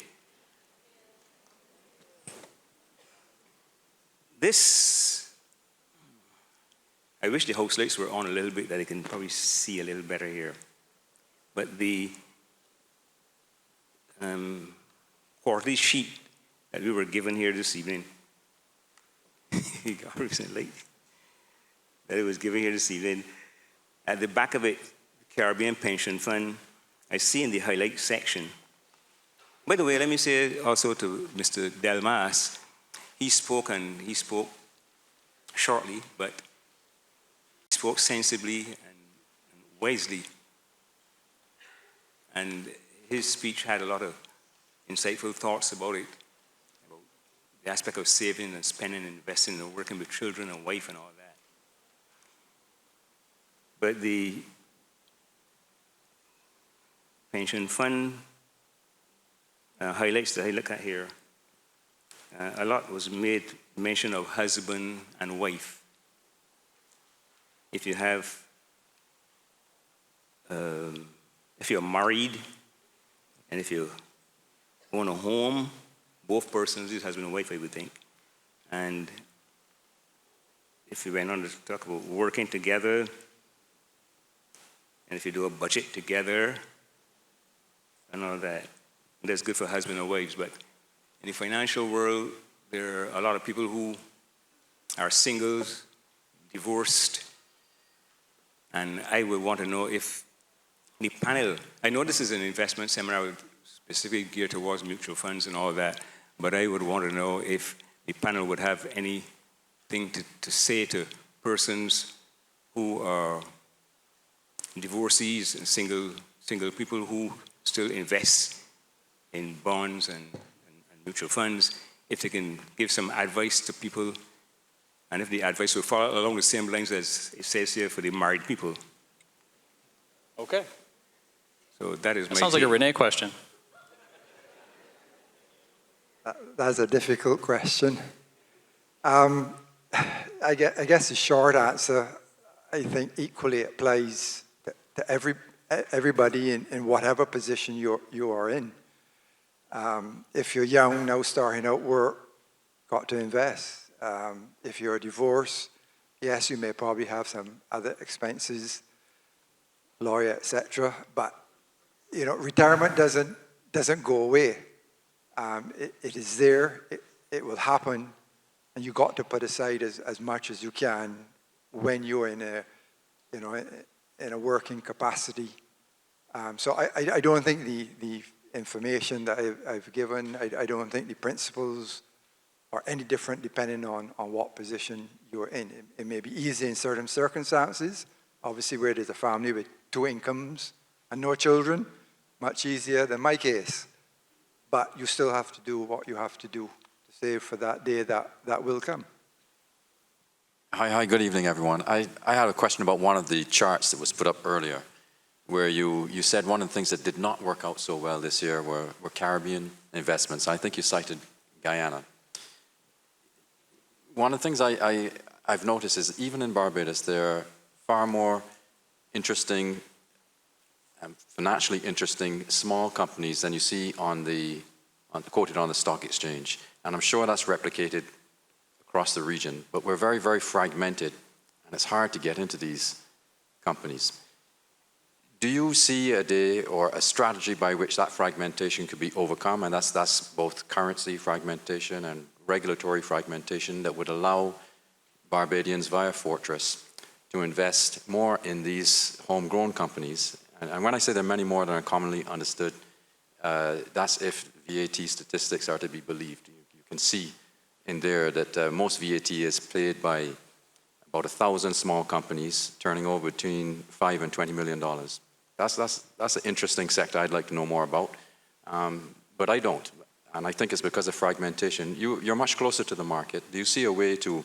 This I wish the house lights were on a little bit that I can probably see a little better here. But the quarterly sheet that we were given here this evening, you got recently, that it was given here this evening, at the back of it, the Caribbean Pension Fund, I see in the highlight section. By the way, let me say also to Mr. Delmas, he spoke shortly, but he spoke sensibly and wisely. And his speech had a lot of insightful thoughts about it, about the aspect of saving and spending and investing and working with children and wife and all that. But the pension fund highlights that I look at here, a lot was made mention of husband and wife. If you have, if you're married, and if you own a home, both persons, this husband and wife, I would think. And if you went on to talk about working together, and if you do a budget together, and all that, that's good for husband and wives. But in the financial world, there are a lot of people who are singles, divorced, and I would want to know if the panel, I know this is an investment seminar specifically geared towards mutual funds and all that, but I would want to know if the panel would have anything to say to persons who are divorcees and single people who still invest in bonds and mutual funds, if they can give some advice to people, and if the advice will follow along the same lines as it says here for the married people. Okay. So that is That my sounds like a take. Renee question. That's a difficult question. I guess the short answer, I think equally applies to everybody in whatever position you are in. If you're young, now starting out work, got to invest. If you're divorced, yes, you may probably have some other expenses, lawyer, etc. But retirement doesn't go away. It is there. It will happen, and you got to put aside as much as you can when you're in a working capacity. So I don't think the information that I've given, I don't think the principles are any different depending on what position you're in. It may be easy in certain circumstances, obviously where there's a family with 2 incomes and no children, much easier than my case. But you still have to do what you have to do to save for that day that will come. Hi, good evening, everyone. I had a question about one of the charts that was put up earlier, where you said one of the things that did not work out so well this year were Caribbean investments. I think you cited Guyana. One of the things I've noticed is even in Barbados, there are far more interesting, financially interesting small companies than you see quoted on the stock exchange. And I'm sure that's replicated across the region, but we're very, very fragmented, and it's hard to get into these companies. Do you see a day or a strategy by which that fragmentation could be overcome? And that's both currency fragmentation and regulatory fragmentation that would allow Barbadians via Fortress to invest more in these homegrown companies. And when I say there are many more than are commonly understood, that's if VAT statistics are to be believed. You can see in there that most VAT is paid by about 1,000 small companies turning over between $5 and $20 million. That's an interesting sector I'd like to know more about, but I don't. And I think it's because of fragmentation. You're much closer to the market. Do you see a way to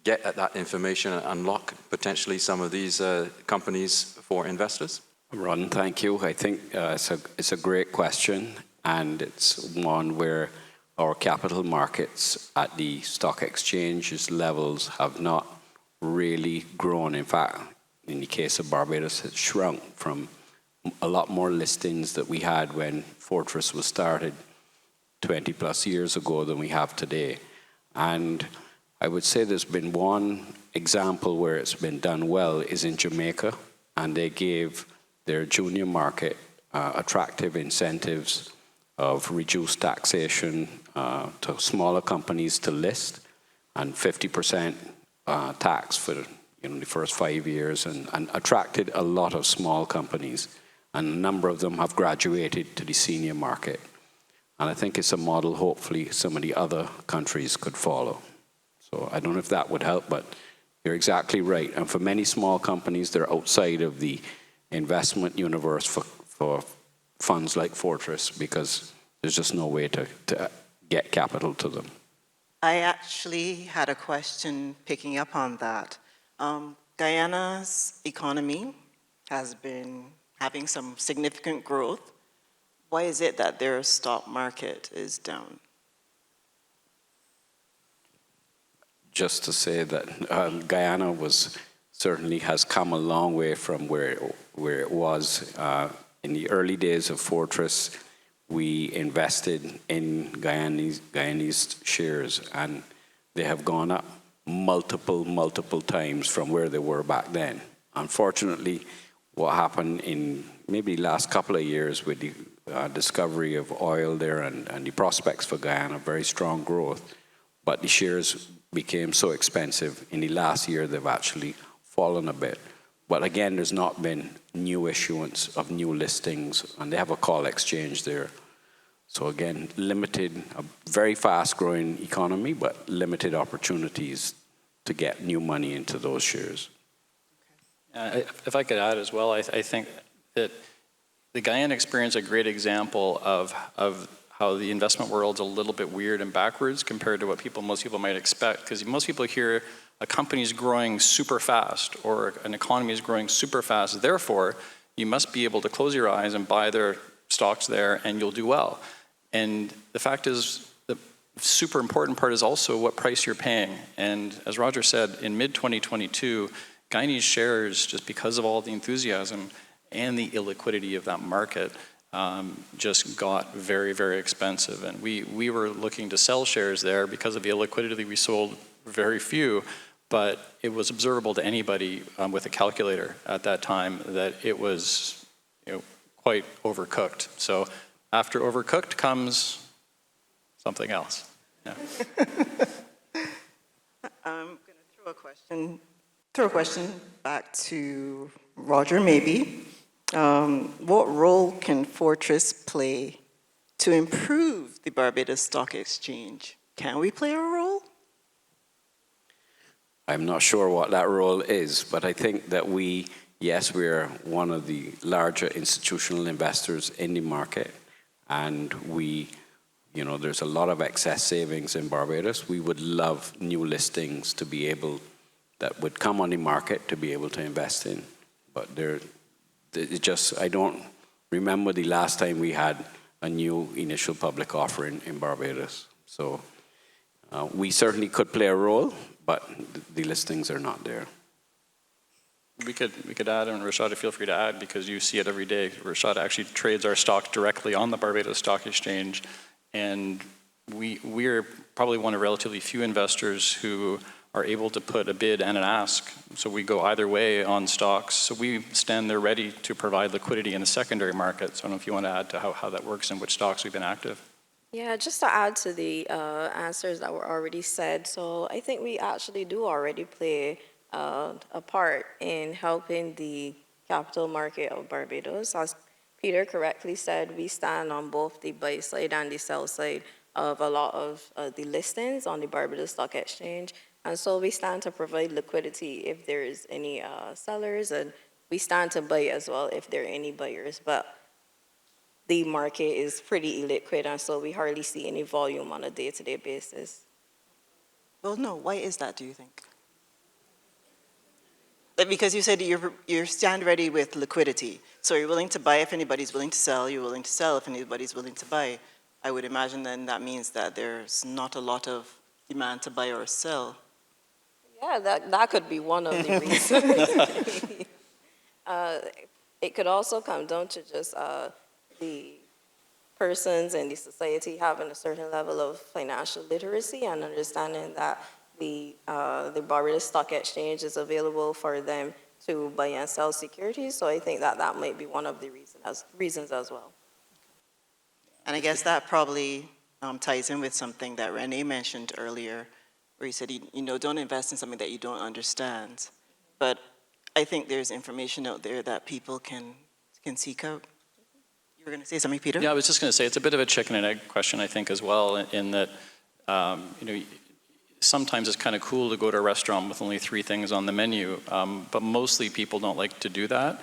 get at that information and unlock potentially some of these companies for investors? Ron, thank you. I think it's a great question, and it's one where our capital markets at the stock exchanges levels have not really grown. In fact, in the case of Barbados, it shrunk from a lot more listings that we had when Fortress was started 20 plus years ago than we have today. And I would say there's been one example where it's been done well is in Jamaica, and they gave their junior market attractive incentives of reduced taxation to smaller companies to list, and 50% tax for the first 5 years, and attracted a lot of small companies. And a number of them have graduated to the senior market. And I think it's a model hopefully some of the other countries could follow. So I don't know if that would help, but you're exactly right. And for many small companies, they're outside of the investment universe for funds like Fortress, because there's just no way to get capital to them. I actually had a question picking up on that. Guyana's economy has been having some significant growth. Why is it that their stock market is down? Just to say that Guyana certainly has come a long way from where it was. In the early days of Fortress, we invested in Guyanese shares, and they have gone up multiple times from where they were back then. Unfortunately, what happened in maybe the last couple of years with the discovery of oil there and the prospects for Guyana, very strong growth, but the shares became so expensive. In the last year, they've actually fallen a bit. But again, there's not been new issuance of new listings, and they have a call exchange there. So again, limited, a very fast-growing economy, but limited opportunities to get new money into those shares. If I could add as well, I think that the Guyana experience is a great example of how the investment world's a little bit weird and backwards compared to what most people might expect. Because most people hear a company's growing super fast or an economy is growing super fast, therefore you must be able to close your eyes and buy their stocks there and you'll do well. And the fact is, the super important part is also what price you're paying. And as Roger said, in mid-2022, Guyanese shares, just because of all the enthusiasm and the illiquidity of that market, just got very, very expensive. And we were looking to sell shares there because of the illiquidity. We sold very few, but it was observable to anybody with a calculator at that time that it was quite overcooked. So after overcooked comes something else. Yeah. I'm going to throw a question back to Roger, maybe. What role can Fortress play to improve the Barbados Stock Exchange? Can we play a role? I'm not sure what that role is, but I think that yes, we're one of the larger institutional investors in the market, and there's a lot of excess savings in Barbados. We would love new listings that would come on the market to be able to invest in, but I don't remember the last time we had a new initial public offering in Barbados. So we certainly could play a role, but the listings are not there. We could add, and Rashad, feel free to add, because you see it every day. Rashad actually trades our stock directly on the Barbados Stock Exchange, and we're probably one of relatively few investors who are able to put a bid and an ask. So we go either way on stocks. So we stand there ready to provide liquidity in the secondary market. So I don't know if you want to add to how that works and which stocks we've been active. Yeah, just to add to the answers that were already said, so I think we actually do already play a part in helping the capital market of Barbados. As Peter correctly said, we stand on both the buy side and the sell side of a lot of the listings on the Barbados Stock Exchange. And so we stand to provide liquidity if there is any sellers, and we stand to buy as well if there are any buyers. But the market is pretty illiquid, and so we hardly see any volume on a day-to-day basis. Well, no. Why is that, do you think? Because you said you stand ready with liquidity. So you're willing to buy if anybody's willing to sell. You're willing to sell if anybody's willing to buy. I would imagine then that means that there's not a lot of demand to buy or sell. Yeah, that could be one of the reasons. It could also come down to just the persons in the society having a certain level of financial literacy and understanding that the Barbados Stock Exchange is available for them to buy and sell securities. So I think that that might be one of the reasons as well. And I guess that probably ties in with something that Renee mentioned earlier, where he said, don't invest in something that you don't understand. But I think there's information out there that people can seek out. You were going to say something, Peter? Yeah, I was just going to say it's a bit of a chicken and egg question, I think, as well, in that sometimes it's kind of cool to go to a restaurant with only 3 things on the menu, but mostly people don't like to do that.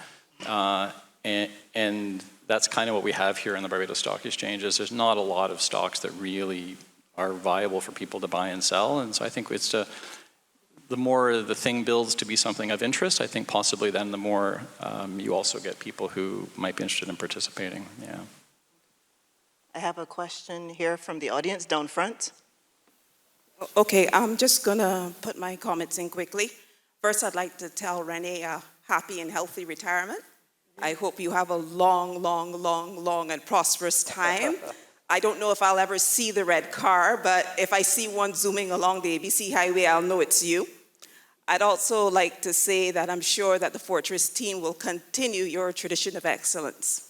And that's kind of what we have here in the Barbados Stock Exchange, is there's not a lot of stocks that really are viable for people to buy and sell. And so I think it's the more the thing builds to be something of interest, I think possibly then the more you also get people who might be interested in participating, yeah. I have a question here from the audience down front. Okay, I'm just going to put my comments in quickly. First, I'd like to tell Renee a happy and healthy retirement. I hope you have a long, long, long, long and prosperous time. I don't know if I'll ever see the red car, but if I see one zooming along the ABC highway, I'll know it's you. I'd also like to say that I'm sure that the Fortress team will continue your tradition of excellence.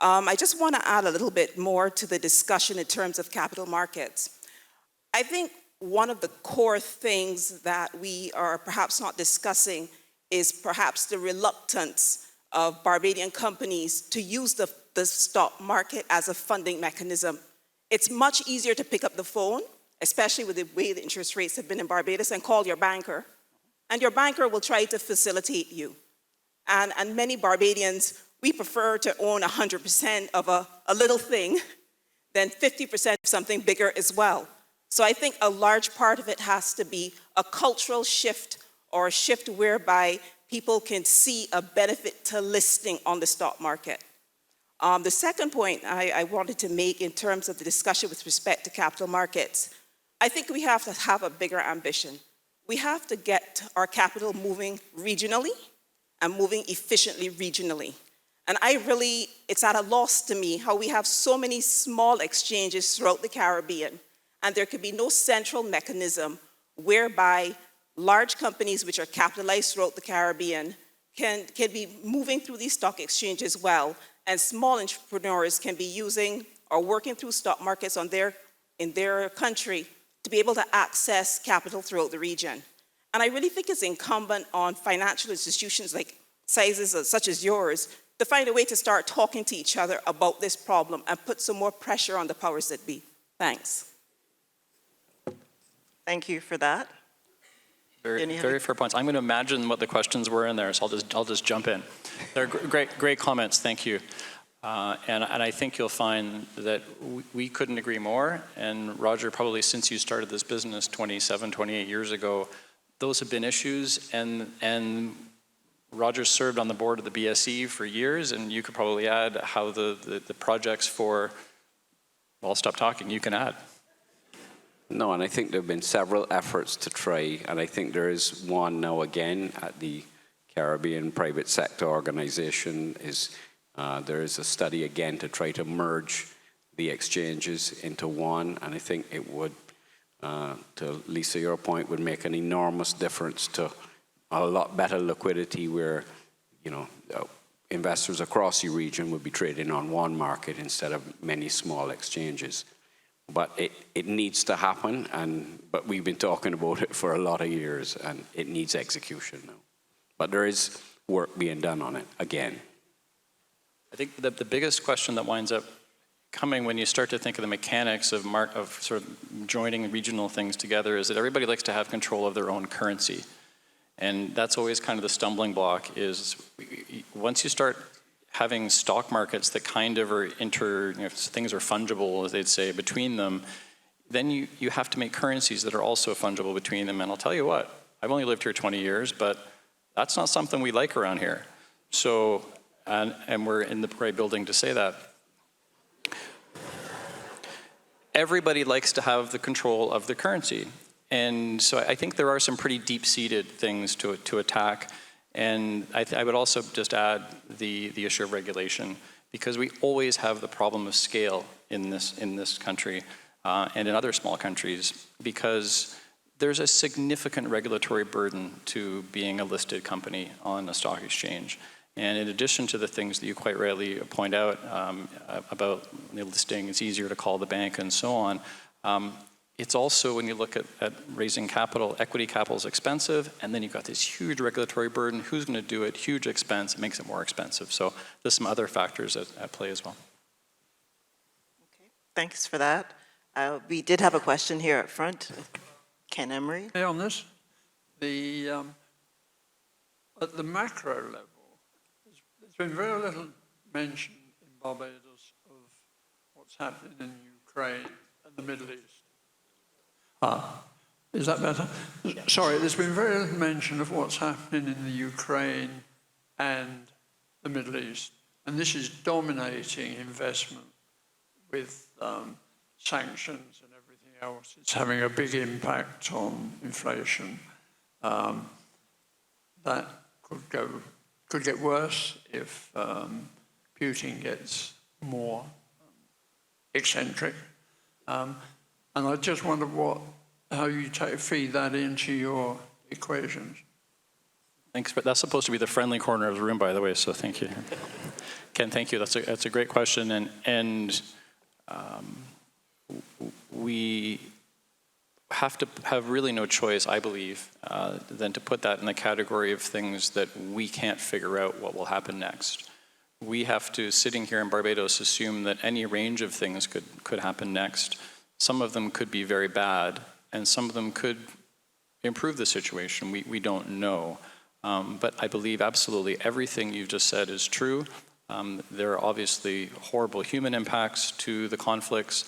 I just want to add a little bit more to the discussion in terms of capital markets. I think one of the core things that we are perhaps not discussing is perhaps the reluctance of Barbadian companies to use the stock market as a funding mechanism. It's much easier to pick up the phone, especially with the way the interest rates have been in Barbados, and call your banker. And your banker will try to facilitate you. And many Barbadians, we prefer to own 100% of a little thing than 50% of something bigger as well. So I think a large part of it has to be a cultural shift, or a shift whereby people can see a benefit to listing on the stock market. The second point I wanted to make in terms of the discussion with respect to capital markets, I think we have to have a bigger ambition. We have to get our capital moving regionally and moving efficiently regionally. And it's at a loss to me how we have so many small exchanges throughout the Caribbean, and there could be no central mechanism whereby large companies which are capitalized throughout the Caribbean can be moving through these stock exchanges well, and small entrepreneurs can be using or working through stock markets in their country to be able to access capital throughout the region. And I really think it's incumbent on financial institutions like sizes such as yours to find a way to start talking to each other about this problem and put some more pressure on the powers that be. Thanks. Thank you for that. Very fair points. I'm going to imagine what the questions were in there, so I'll just jump in. They're great comments. Thank you. And I think you'll find that we couldn't agree more. And Roger, probably since you started this business 27, 28 years ago, those have been issues. And Roger served on the board of the BSE for years, and you could probably add how the projects for. Well, I'll stop talking. You can add. No, and I think there have been several efforts to try, and I think there is one now again at the Caribbean Private Sector Organization. There is a study again to try to merge the exchanges into one, and I think it would, to Lisa, your point, would make an enormous difference to a lot better liquidity where, investors across the region would be trading on one market instead of many small exchanges. But it needs to happen, but we've been talking about it for a lot of years, and it needs execution now. But there is work being done on it, again. I think the biggest question that winds up coming when you start to think of the mechanics of sort of joining regional things together is that everybody likes to have control of their own currency. And that's always kind of the stumbling block is once you start having stock markets that kind of are things are fungible, as they'd say, between them, then you have to make currencies that are also fungible between them. And I'll tell you what, I've only lived here 20 years, but that's not something we like around here. So, and we're in the right building to say that. Everybody likes to have the control of the currency. And so I think there are some pretty deep-seated things to attack. And I would also just add the issue of regulation, because we always have the problem of scale in this country and in other small countries, because there's a significant regulatory burden to being a listed company on a stock exchange. And in addition to the things that you quite rightly point out about the listing, it's easier to call the bank and so on. It's also, when you look at raising capital, equity capital is expensive, and then you've got this huge regulatory burden. Who's going to do it? Huge expense. It makes it more expensive. So there's some other factors at play as well. Okay, thanks for that. We did have a question here at front. Ken Emery. On this, at the macro level, there's been very little mention in Barbados of what's happening in Ukraine and the Middle East. Is that better? Sorry, there's been very little mention of what's happening in the Ukraine and the Middle East. And this is dominating investment with sanctions and everything else. It's having a big impact on inflation. That could get worse if Putin gets more eccentric. And I just wonder how you feed that into your equations. Thanks, but that's supposed to be the friendly corner of the room, by the way, so thank you. Ken, thank you. That's a great question, and we have to have really no choice, I believe, than to put that in the category of things that we can't figure out what will happen next. We have to, sitting here in Barbados, assume that any range of things could happen next. Some of them could be very bad, and some of them could improve the situation. We don't know. But I believe absolutely everything you've just said is true. There are obviously horrible human impacts to the conflicts,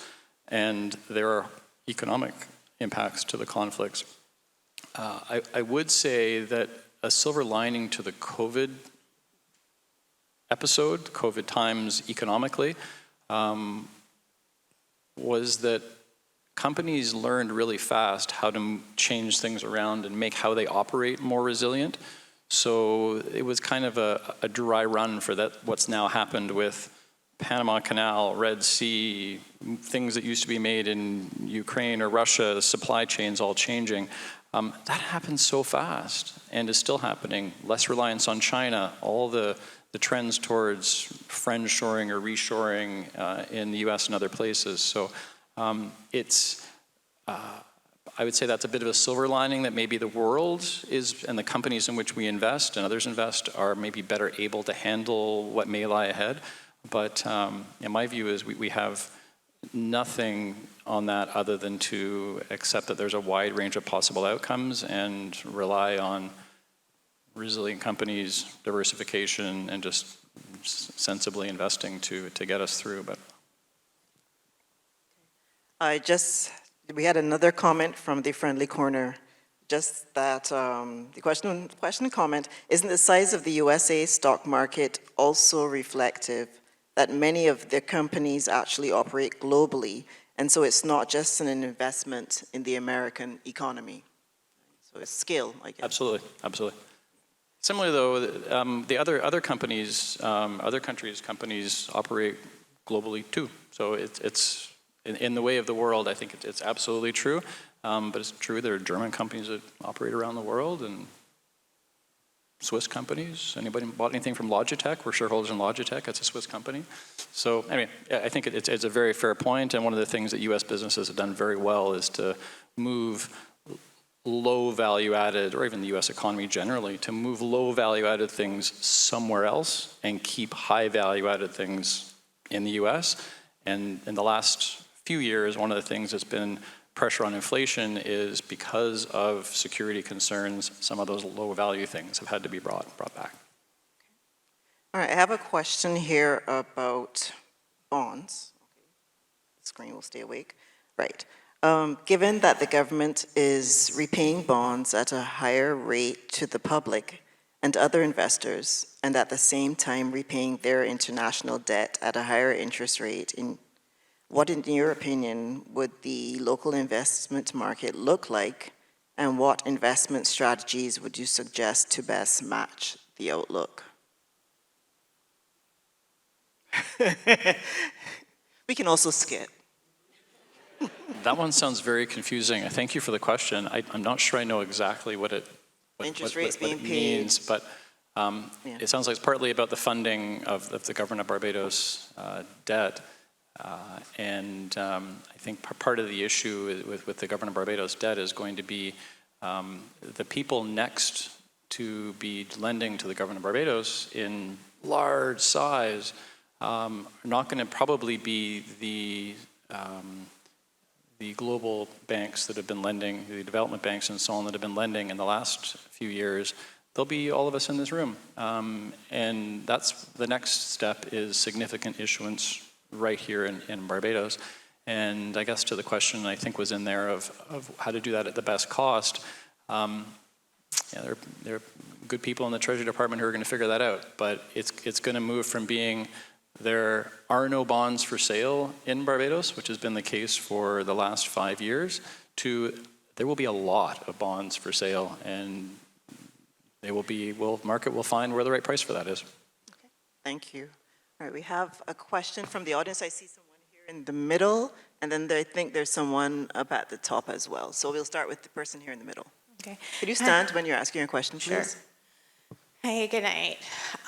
and there are economic impacts to the conflicts. I would say that a silver lining to the COVID episode, COVID times economically, was that companies learned really fast how to change things around and make how they operate more resilient. So it was kind of a dry run for what's now happened with Panama Canal, Red Sea, things that used to be made in Ukraine or Russia, the supply chains all changing. That happened so fast and is still happening. Less reliance on China, all the trends towards friendshoring or reshoring in the US and other places. So I would say that's a bit of a silver lining, that maybe the world is, and the companies in which we invest and others invest, are maybe better able to handle what may lie ahead. But my view is we have nothing on that other than to accept that there's a wide range of possible outcomes and rely on resilient companies, diversification, and just sensibly investing to get us through. But we had another comment from the friendly corner, just that the question and comment, isn't the size of the USA stock market also reflective that many of the companies actually operate globally, and so it's not just an investment in the American economy? So it's skill, I guess. Absolutely, absolutely. Similarly, though, the other companies, other countries' companies operate globally too. So it's in the way of the world. I think it's absolutely true. But it's true there are German companies that operate around the world, and Swiss companies. Anybody bought anything from Logitech? We're shareholders in Logitech. It's a Swiss company. So anyway, I think it's a very fair point. And one of the things that U.S. businesses have done very well is to move low value added, or even the US economy generally, to move low value added things somewhere else and keep high value added things in the US. And in the last few years, one of the things that's been pressure on inflation is because of security concerns, some of those low value things have had to be brought back. All right, I have a question here about bonds. Okay. The screen will stay awake. Right. Given that the government is repaying bonds at a higher rate to the public and other investors, and at the same time repaying their international debt at a higher interest rate, what, in your opinion, would the local investment market look like, and what investment strategies would you suggest to best match the outlook? We can also skip. That one sounds very confusing. Thank you for the question. I'm not sure I know exactly what it Interest rates being paid. means, but it sounds like it's partly about the funding of the government of Barbados debt. And I think part of the issue with the government of Barbados debt is going to be the people next to be lending to the government of Barbados in large size are not going to probably be the global banks that have been lending, the development banks and so on that have been lending in the last few years. There'll be all of us in this room. And that's the next step is significant issuance right here in Barbados. And I guess to the question I think was in there of how to do that at the best cost, there are good people in the Treasury Department who are going to figure that out. But it's going to move from being there are no bonds for sale in Barbados, which has been the case for the last 5 years, to there will be a lot of bonds for sale, and market will find where the right price for that is. Okay, thank you. All right, we have a question from the audience. I see someone here in the middle, and then I think there's someone up at the top as well. So we'll start with the person here in the middle. Okay. Could you stand when you're asking your question, please? Sure. Hey, good night.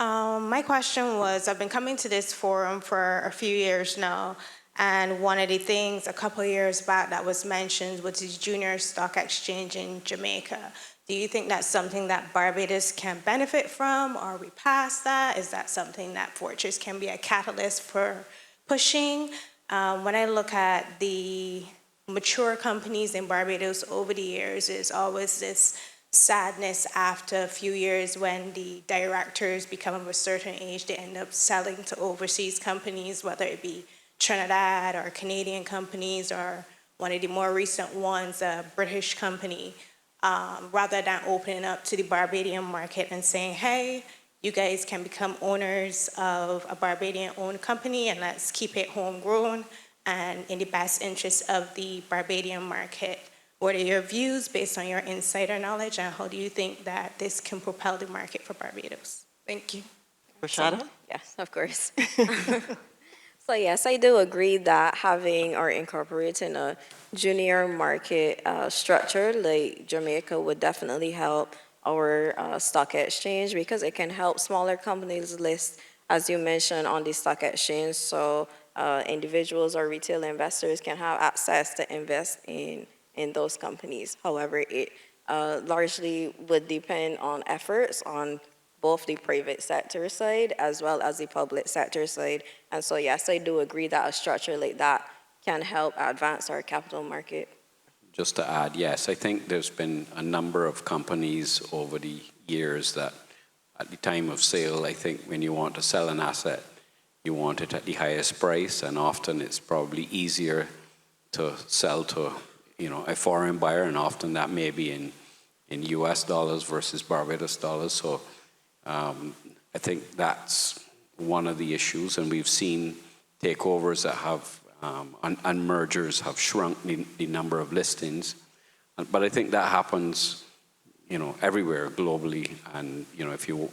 My question was, I've been coming to this forum for a few years now, and one of the things a couple of years back that was mentioned was the junior stock exchange in Jamaica. Do you think that's something that Barbados can benefit from? Are we past that? Is that something that Fortress can be a catalyst for pushing? When I look at the mature companies in Barbados over the years, there's always this sadness after a few years when the directors become of a certain age, they end up selling to overseas companies, whether it be Trinidad or Canadian companies or one of the more recent ones, a British company, rather than opening up to the Barbadian market and saying, hey, you guys can become owners of a Barbadian-owned company and let's keep it homegrown and in the best interest of the Barbadian market. What are your views based on your insider knowledge, and how do you think that this can propel the market for Barbados? Thank you. Rashada? Yes, of course. So yes, I do agree that having or incorporating a junior market structure like Jamaica would definitely help our stock exchange, because it can help smaller companies list, as you mentioned, on the stock exchange, so individuals or retail investors can have access to invest in those companies. However, it largely would depend on efforts on both the private sector side as well as the public sector side. And so, yes, I do agree that a structure like that can help advance our capital market. Just to add, yes, I think there's been a number of companies over the years that at the time of sale, I think when you want to sell an asset, you want it at the highest price, and often it's probably easier to sell to a foreign buyer, and often that may be in US dollars versus Barbados dollars. So I think that's one of the issues, and we've seen takeovers that have and mergers have shrunk the number of listings. But I think that happens, everywhere globally. And if you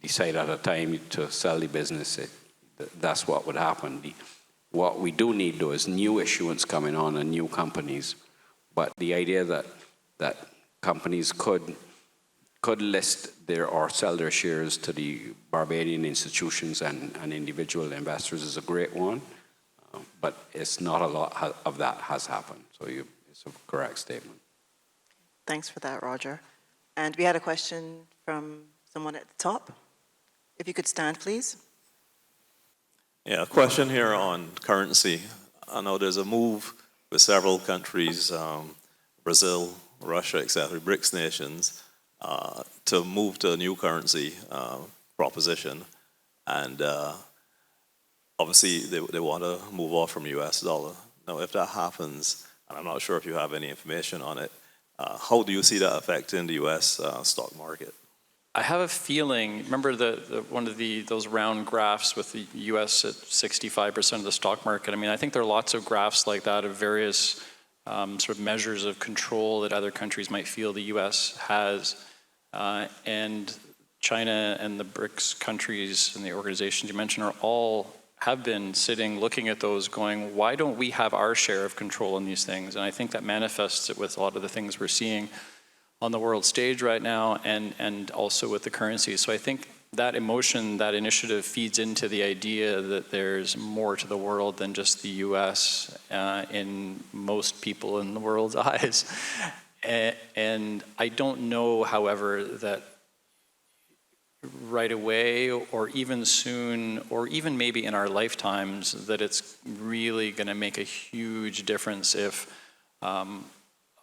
decide at a time to sell the business, that's what would happen. What we do need, though, is new issuance coming on and new companies. But the idea that companies could list or sell their shares to the Barbadian institutions and individual investors is a great one. But it's not a lot of that has happened. So it's a correct statement. Thanks for that, Roger. And we had a question from someone at the top. If you could stand, please. Yeah, a question here on currency. I know there's a move with several countries, Brazil, Russia, etc., BRICS nations, to move to a new currency proposition. And obviously, they want to move off from US dollar. Now, if that happens, and I'm not sure if you have any information on it, how do you see that affecting the US stock market? I have a feeling, remember one of those round graphs with the US at 65% of the stock market? I mean, I think there are lots of graphs like that of various sort of measures of control that other countries might feel the US has. And China and the BRICS countries and the organizations you mentioned are all have been sitting looking at those going, why don't we have our share of control in these things? And I think that manifests it with a lot of the things we're seeing on the world stage right now and also with the currency. So I think that emotion, that initiative feeds into the idea that there's more to the world than just the US in most people in the world's eyes. And I don't know, however, that right away or even soon or even maybe in our lifetimes that it's really going to make a huge difference if a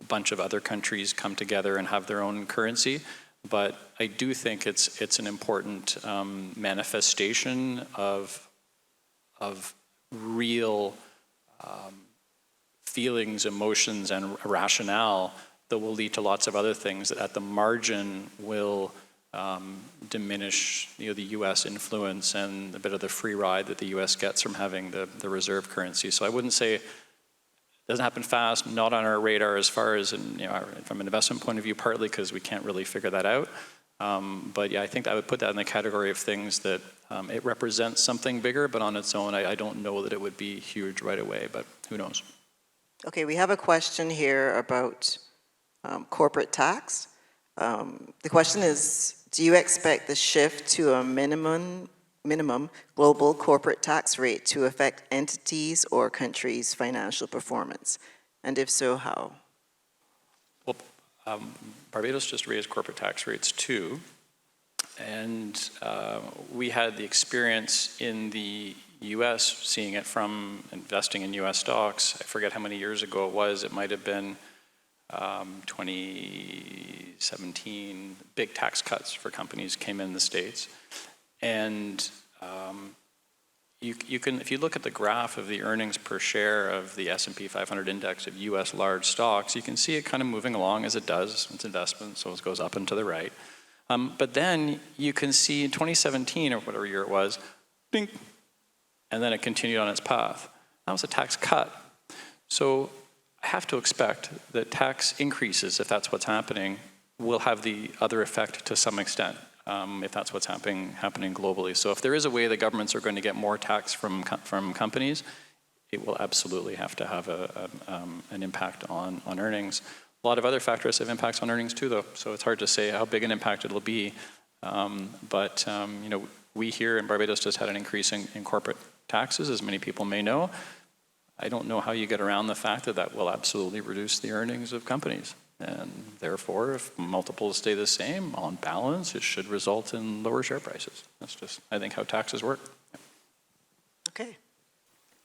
bunch of other countries come together and have their own currency. But I do think it's an important manifestation of real feelings, emotions, and rationale that will lead to lots of other things that at the margin will diminish the U.S. influence and a bit of the free ride that the U.S. gets from having the reserve currency. So I wouldn't say it doesn't happen fast, not on our radar as far as from an investment point of view, partly because we can't really figure that out. But yeah, I think I would put that in the category of things that it represents something bigger, but on its own, I don't know that it would be huge right away, but who knows? Okay, we have a question here about corporate tax. The question is, do you expect the shift to a minimum global corporate tax rate to affect entities or countries' financial performance? And if so, how? Well, Barbados just raised corporate tax rates too. And we had the experience in the US seeing it from investing in US stocks. I forget how many years ago it was. It might have been 2017, big tax cuts for companies came in the States. And you can, if you look at the graph of the earnings per share of the S&P 500 index of US large stocks, you can see it kind of moving along as it does. It's investment, so it goes up and to the right. But then you can see in 2017 or whatever year it was, ding, and then it continued on its path. That was a tax cut. So I have to expect that tax increases, if that's what's happening, will have the other effect to some extent, if that's what's happening globally. So if there is a way the governments are going to get more tax from companies, it will absolutely have to have an impact on earnings. A lot of other factors have impacts on earnings too, though, so it's hard to say how big an impact it'll be. But we here in Barbados just had an increase in corporate taxes, as many people may know. I don't know how you get around the fact that that will absolutely reduce the earnings of companies. And therefore, if multiples stay the same, on balance, it should result in lower share prices. That's just, I think, how taxes work. Okay.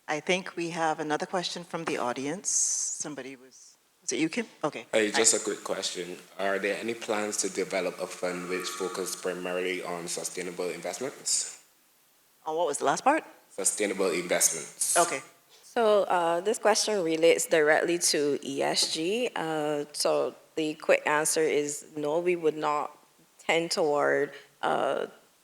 I think we have another question from the audience. Somebody was it you, Kim? Okay. Hey, just a quick question. Are there any plans to develop a fund which focuses primarily on sustainable investments? On what was the last part? Sustainable investments. Okay. So this question relates directly to ESG. So the quick answer is no, we would not tend toward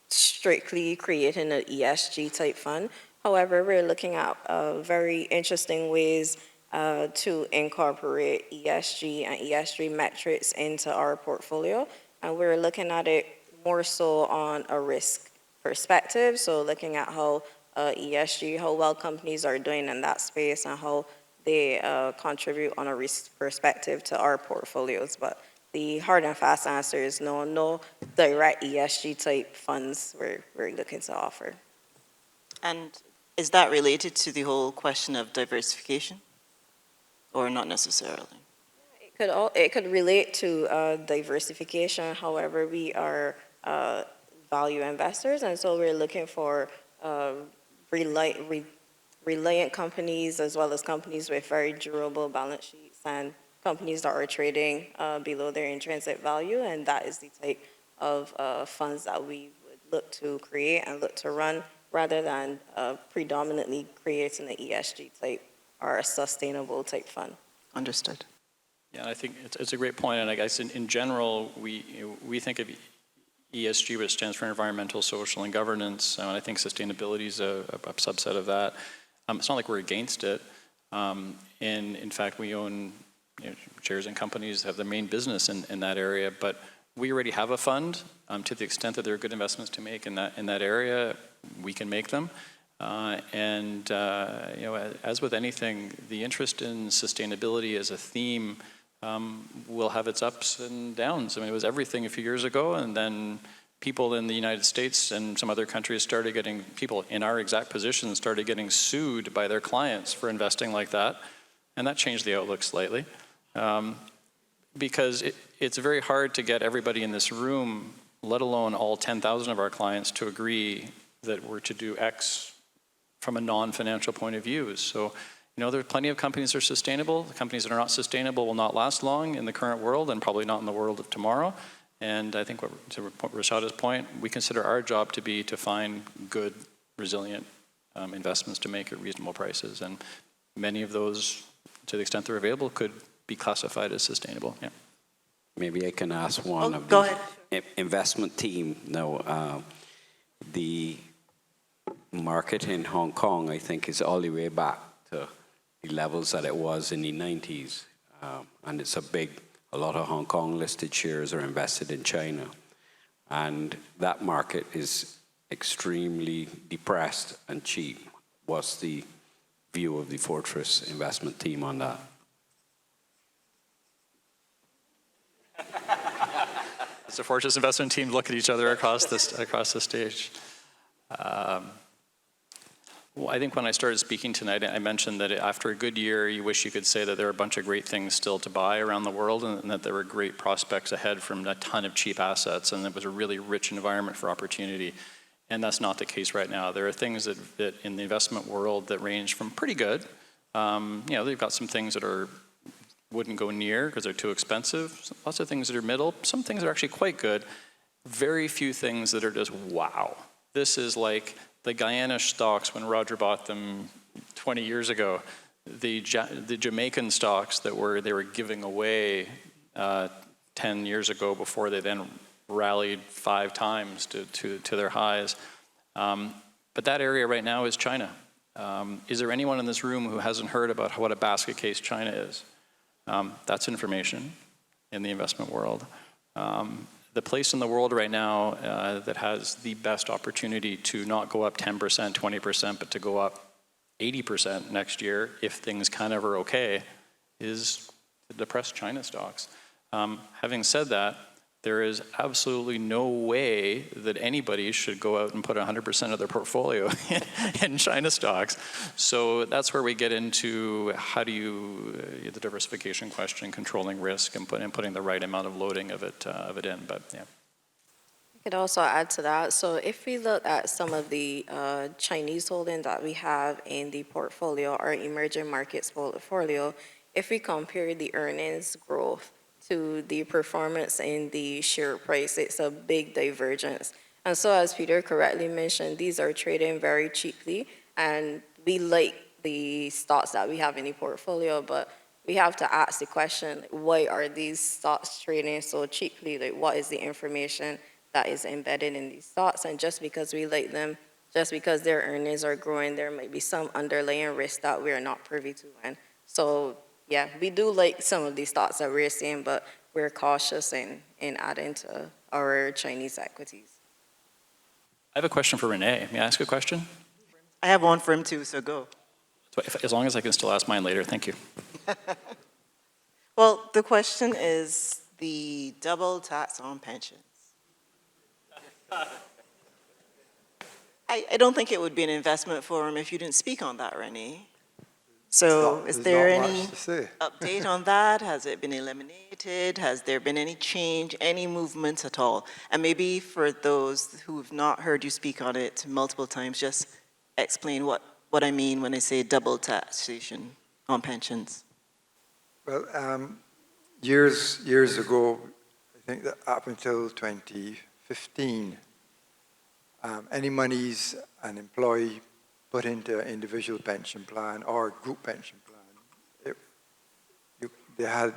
strictly creating an ESG type fund. However, we're looking at very interesting ways to incorporate ESG and ESG metrics into our portfolio. And we're looking at it more so on a risk perspective. So looking at how ESG, how well companies are doing in that space and how they contribute on a risk perspective to our portfolios. But the hard and fast answer is no, no direct ESG type funds we're looking to offer. And is that related to the whole question of diversification? Or not necessarily? It could relate to diversification. However, we are value investors, and so we're looking for reliant companies as well as companies with very durable balance sheets and companies that are trading below their intrinsic value, and that is the type of funds that we would look to create and look to run rather than predominantly creating an ESG type or a sustainable type fund. Understood. Yeah, I think it's a great point, and I guess in general, we think of ESG, which stands for environmental, social, and governance, and I think sustainability is a subset of that. It's not like we're against it. And in fact, we own shares in companies that have their main business in that area, but we already have a fund. To the extent that there are good investments to make in that area, we can make them. As with anything, the interest in sustainability as a theme will have its ups and downs. I mean, it was everything a few years ago, and then people in the United States and some other countries started getting, people in our exact position started getting sued by their clients for investing like that, and that changed the outlook slightly. Because it's very hard to get everybody in this room, let alone all 10,000 of our clients, to agree that we're to do X from a non-financial point of view. So, there are plenty of companies that are sustainable. The companies that are not sustainable will not last long in the current world and probably not in the world of tomorrow. And I think to Rashada's point, we consider our job to be to find good, resilient investments to make at reasonable prices. And many of those, to the extent they're available, could be classified as sustainable. Yeah. Maybe I can ask one of go the ahead. investment team. Now, the market in Hong Kong, I think, is all the way back to the levels that it was in the 90s. And it's a lot of Hong Kong listed shares are invested in China. And that market is extremely depressed and cheap. What's the view of the Fortress investment team on that? As a Fortress investment team, look at each other across the stage. Well, I think when I started speaking tonight, I mentioned that after a good year, you wish you could say that there are a bunch of great things still to buy around the world, and that there were great prospects ahead from a ton of cheap assets, and it was a really rich environment for opportunity. And that's not the case right now. There are things that in the investment world that range from pretty good. They've got some things that wouldn't go near because they're too expensive. Lots of things that are middle. Some things are actually quite good. Very few things that are just wow. This is like the Guyana stocks when Roger bought them 20 years ago. The Jamaican stocks that they were giving away 10 years ago before they then rallied 5 times to their highs. But that area right now is China. Is there anyone in this room who hasn't heard about what a basket case China is? That's information in the investment world. The place in the world right now that has the best opportunity to not go up 10%, 20%, but to go up 80% next year, if things kind of are okay, is the depressed China stocks. Having said that, there is absolutely no way that anybody should go out and put 100% of their portfolio in China stocks. So that's where we get into how do you, the diversification question, controlling risk and putting the right amount of loading of it in, but yeah. I could also add to that. So if we look at some of the Chinese holdings that we have in the portfolio, our emerging markets portfolio, if we compare the earnings growth to the performance in the share price, it's a big divergence. And so as Peter correctly mentioned, these are trading very cheaply, and we like the stocks that we have in the portfolio, but we have to ask the question, why are these stocks trading so cheaply? Like, what is the information that is embedded in these stocks? And just because we like them, just because their earnings are growing, there might be some underlying risk that we are not privy to. And so, yeah, we do like some of these stocks that we're seeing, but we're cautious in adding to our Chinese equities. I have a question for Renee. May I ask a question? I have one for him too, so go. As long as I can still ask mine later, thank you. Well, the question is the double tax on pensions. I don't think it would be an investment forum if you didn't speak on that, Renee. So is there any update on that? Has it been eliminated? Has there been any change, any movement at all? And maybe for those who have not heard you speak on it multiple times, just explain what I mean when I say double taxation on pensions. Well, years ago, I think that up until 2015, any monies an employee put into an individual pension plan or group pension plan, they had,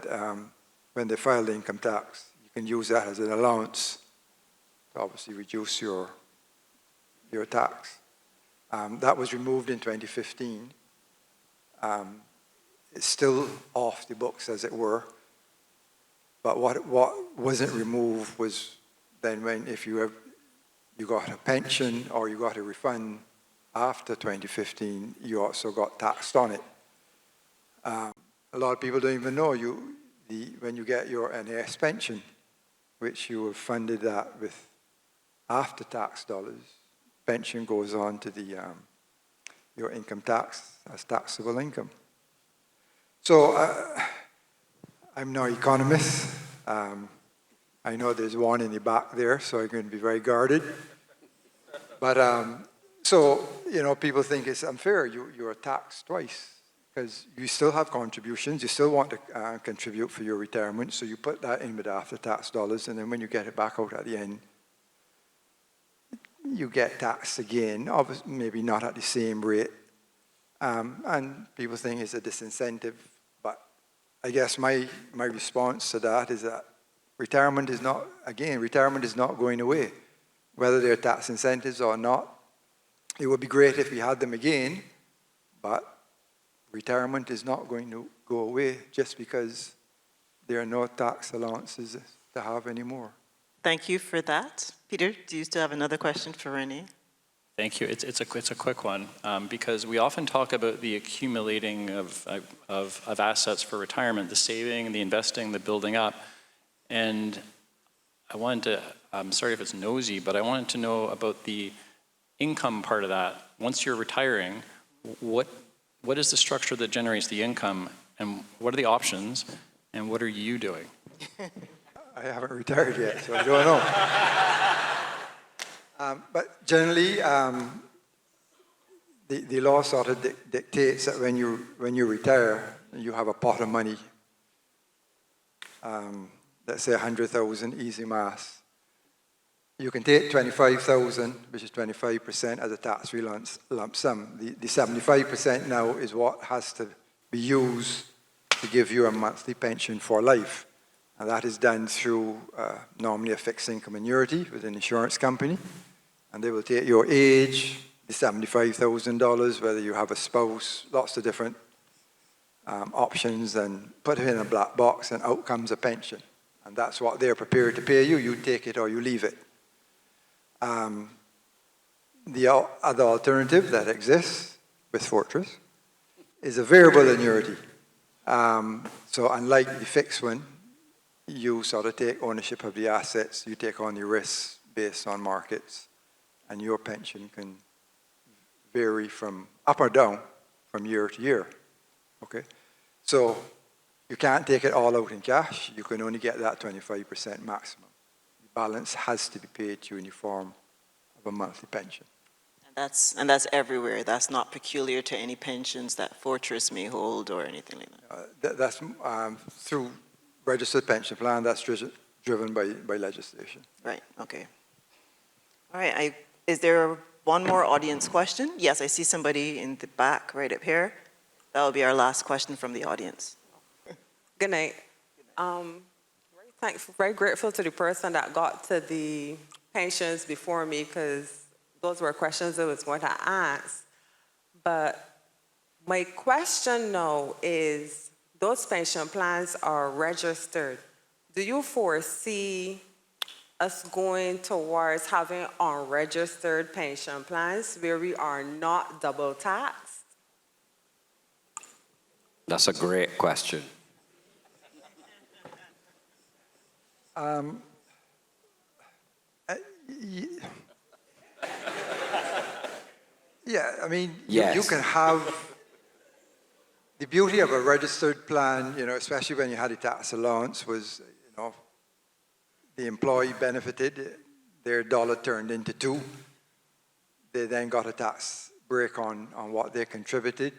when they filed the income tax, you can use that as an allowance to obviously reduce your tax. That was removed in 2015. It's still off the books, as it were. But what wasn't removed was then when if you got a pension or you got a refund after 2015, you also got taxed on it. A lot of people don't even know when you get your NAS pension, which you have funded that with after-tax dollars, pension goes on to your income tax as taxable income. So I'm no economist. I know there's one in the back there, so I'm going to be very guarded. But so, people think it's unfair. You're taxed twice because you still have contributions. You still want to contribute for your retirement, so you put that in with after-tax dollars, and then when you get it back out at the end, you get taxed again, obviously maybe not at the same rate. And people think it's a disincentive, but I guess my response to that is that retirement is not going away. Whether there are tax incentives or not, it would be great if we had them again, but retirement is not going to go away just because there are no tax allowances to have anymore. Thank you for that. Peter, do you still have another question for Renee? Thank you. It's a quick one because we often talk about the accumulating of assets for retirement, the saving, the investing, the building up, and I wanted to. I'm sorry if it's nosy, but I wanted to know about the income part of that. Once you're retiring, what is the structure that generates the income, and what are the options, and what are you doing? I haven't retired yet, so I don't know. But generally, the law sort of dictates that when you retire, you have a pot of money. Let's say 100,000, easy math. You can take 25,000, which is 25% as a tax-free lump sum. The 75% now is what has to be used to give you a monthly pension for life. And that is done through normally a fixed income annuity with an insurance company. And they will take your age, the $75,000, whether you have a spouse, lots of different options, and put it in a black box, and out comes a pension. And that's what they're prepared to pay you. You take it or you leave it. The other alternative that exists with Fortress is a variable annuity. So unlike the fixed one, you sort of take ownership of the assets, you take on the risks based on markets, and your pension can vary from up or down from year to year. Okay? So you can't take it all out in cash. You can only get that 25% maximum. The balance has to be paid to you in the form of a monthly pension. And that's everywhere. That's not peculiar to any pensions that Fortress may hold or anything like that. That's through registered pension plan. That's driven by legislation. Right. Okay. All right. Is there one more audience question? Yes, I see somebody in the back right up here. That will be our last question from the audience. Good night. Very thankful, very grateful to the person that got to the pensions before me, because those were questions I was going to ask. But my question now is, those pension plans are registered. Do you foresee us going towards having unregistered pension plans where we are not double taxed? That's a great question. Yeah, I mean, Yes. you can have the beauty of a registered plan, especially when you had a tax allowance, was, the employee benefited, their dollar turned into $2. They then got a tax break on what they contributed.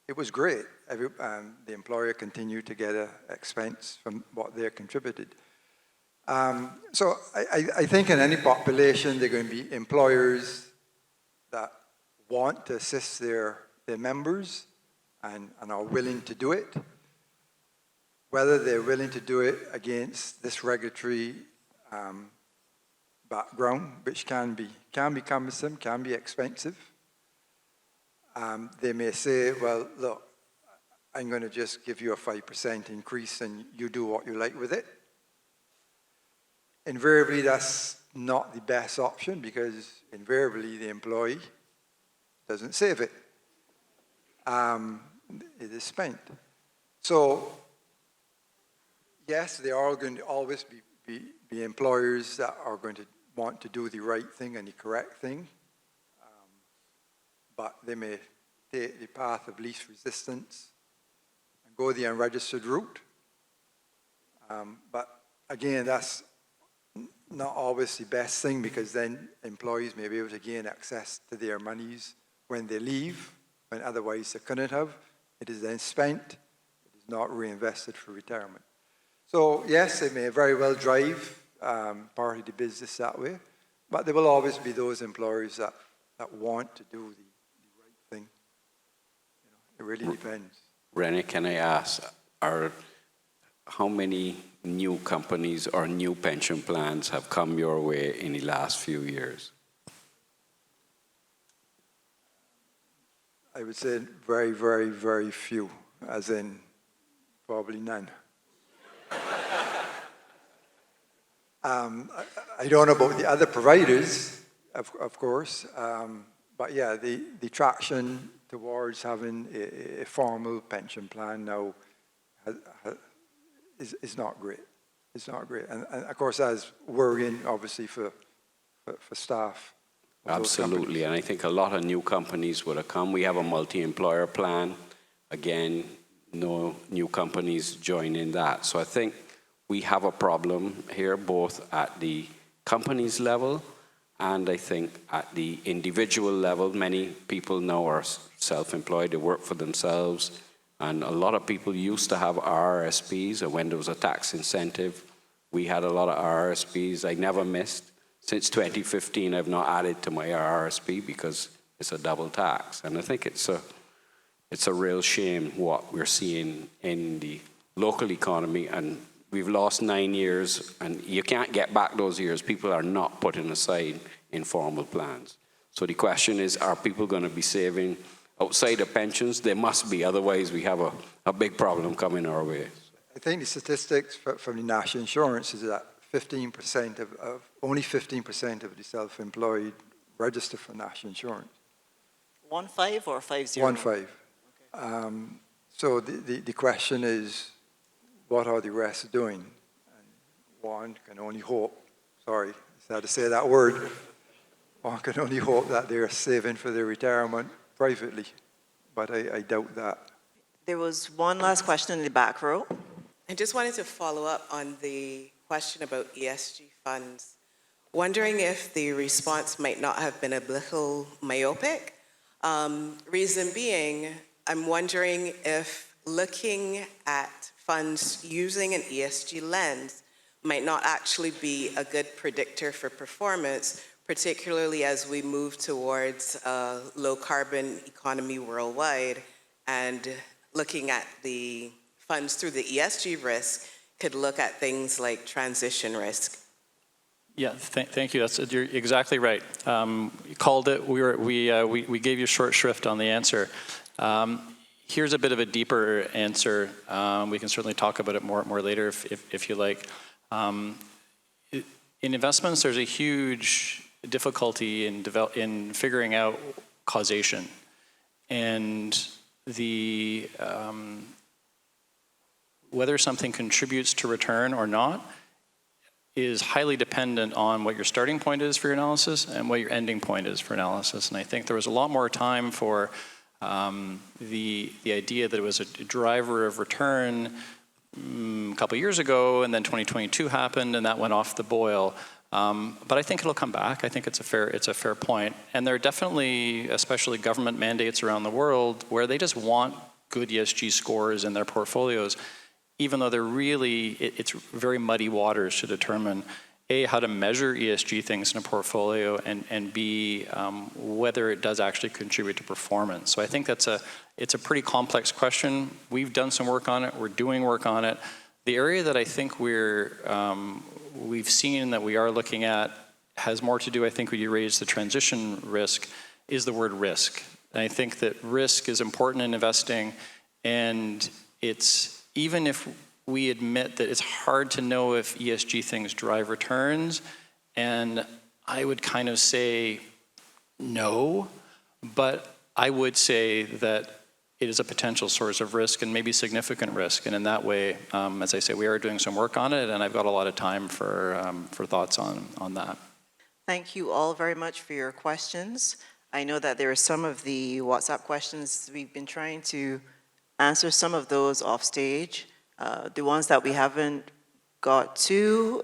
It was great. The employer continued to get an expense from what they contributed. So I think in any population, there are going to be employers that want to assist their members and are willing to do it. Whether they're willing to do it against this regulatory background, which can be cumbersome, can be expensive. They may say, well, look, I'm going to just give you a 5% increase and you do what you like with it. Invariably, that's not the best option, because invariably the employee doesn't save it. It is spent. So, yes, there are going to always be employers that are going to want to do the right thing and the correct thing, but they may take the path of least resistance and go the unregistered route. But again, that's not always the best thing, because then employees may be able to gain access to their monies when they leave, when otherwise they couldn't have. It is then spent. It is not reinvested for retirement. So yes, they may very well drive part of the business that way, but there will always be those employers that want to do the right thing. You know, it really depends. Renee, can I ask, how many new companies or new pension plans have come your way in the last few years? I would say very, very, very few, as in probably none. I don't know about the other providers, of course, but yeah, the traction towards having a formal pension plan now is not great. It's not great. And of course, that's worrying, obviously, for staff. Absolutely, and I think a lot of new companies would have come. We have a multi-employer plan. Again, no new companies joining that. So I think we have a problem here, both at the companies level and I think at the individual level. Many people now are self-employed, they work for themselves, and a lot of people used to have RRSPs, and when there was a tax incentive, we had a lot of RRSPs I never missed. Since 2015, I've not added to my RRSP because it's a double tax. And I think it's a real shame what we're seeing in the local economy. And we've lost 9 years, and you can't get back those years. People are not putting aside informal plans. So the question is, are people going to be saving outside of pensions? They must be, otherwise we have a big problem coming our way. I think the statistics from the national insurance is that 15% only 15% of the self-employed register for national insurance. 1-5 or 5-0? 1-5. Okay. So the question is, what are the rest doing? And one can only hope, sorry, I had to say that word, one can only hope that they're saving for their retirement privately, but I doubt that. There was one last question in the back row. I just wanted to follow up on the question about ESG funds. Wondering if the response might not have been a little myopic. Reason being, I'm wondering if looking at funds using an ESG lens might not actually be a good predictor for performance, particularly as we move towards a low carbon economy worldwide, and looking at the funds through the ESG risk could look at things like transition risk. Yeah, thank you. You're exactly right. You called it. We gave you short shrift on the answer. Here's a bit of a deeper answer. We can certainly talk about it more later if you like. In investments, there's a huge difficulty in figuring out causation, and whether something contributes to return or not is highly dependent on what your starting point is for your analysis and what your ending point is for analysis. And I think there was a lot more time for the idea that it was a driver of return a couple years ago, and then 2022 happened, and that went off the boil. But I think it'll come back. I think it's a fair point. And there are definitely, especially government mandates around the world, where they just want good ESG scores in their portfolios, even though it's very muddy waters to determine A, how to measure ESG things in a portfolio, and B, whether it does actually contribute to performance. So I think it's a pretty complex question. We've done some work on it. We're doing work on it. The area that I think we've seen that we are looking at has more to do, I think, when you raise the transition risk, is the word risk. And I think that risk is important in investing, and even if we admit that it's hard to know if ESG things drive returns, and I would kind of say no, but I would say that it is a potential source of risk and maybe significant risk. And in that way, as I say, we are doing some work on it, and I've got a lot of time for thoughts on that. Thank you all very much for your questions. I know that there are some of the WhatsApp questions we've been trying to answer some of those off stage. The ones that we haven't got to,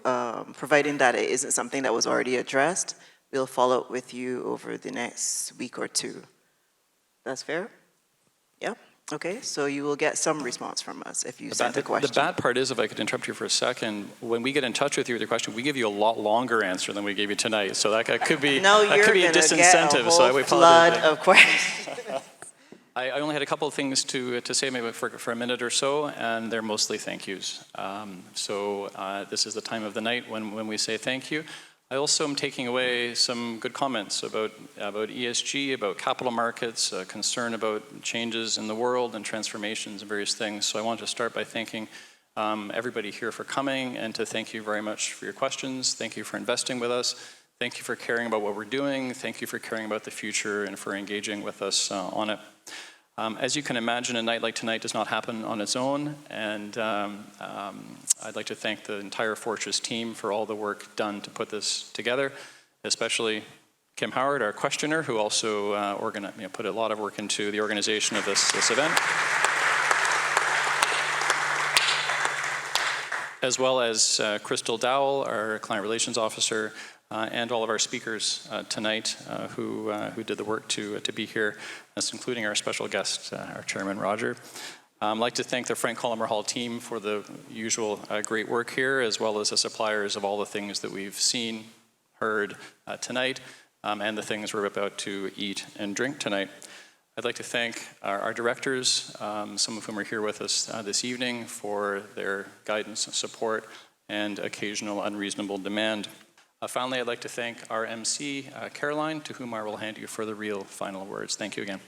providing that it isn't something that was already addressed, we'll follow up with you over the next week or two. That's fair? Yeah? Okay, so you will get some response from us if you send a question. The bad part is, if I could interrupt you for a second, when we get in touch with you with your question, we give you a lot longer answer than we gave you tonight. So that could be, no, that could be a disincentive. Get a so I whole would flood apologize. of questions. I only had a couple of things to say maybe for a minute or so, and they're mostly thank yous. This is the time of the night when we say thank you. I also am taking away some good comments about ESG, about capital markets, concern about changes in the world and transformations and various things. So I want to start by thanking everybody here for coming, and to thank you very much for your questions. Thank you for investing with us. Thank you for caring about what we're doing. Thank you for caring about the future and for engaging with us on it. As you can imagine, a night like tonight does not happen on its own, and I'd like to thank the entire Fortress team for all the work done to put this together, especially Kim Howard, our questioner, who also put a lot of work into the organization of this event, as well as Crystal Dowell, our client relations officer, and all of our speakers tonight who did the work to be here, including our special guest, our chairman, Roger. I'd like to thank the Frank Collimer Hall team for the usual great work here, as well as the suppliers of all the things that we've seen, heard tonight, and the things we're about to eat and drink tonight. I'd like to thank our directors, some of whom are here with us this evening, for their guidance and support and occasional unreasonable demand. Finally, I'd like to thank our MC, Caroline, to whom I will hand you for the real final words. Thank you again.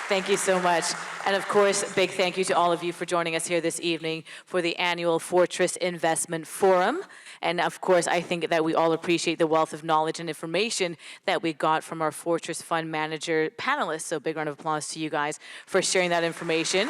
Thank you so much. And of course, big thank you to all of you for joining us here this evening for the annual Fortress Investment Forum. And of course, I think that we all appreciate the wealth of knowledge and information that we got from our Fortress Fund Manager panelists. So big round of applause to you guys for sharing that information.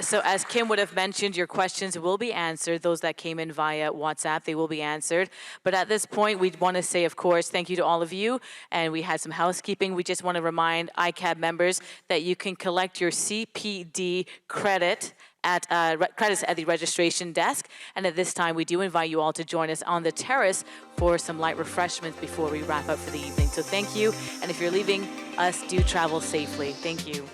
So as Kim would have mentioned, your questions will be answered. Those that came in via WhatsApp, they will be answered. But at this point, we want to say, of course, thank you to all of you. And we had some housekeeping. We just want to remind ICAB members that you can collect your CPD credits at the registration desk. And at this time, we do invite you all to join us on the terrace for some light refreshments before we wrap up for the evening. So thank you. And if you're leaving us, do travel safely. Thank you.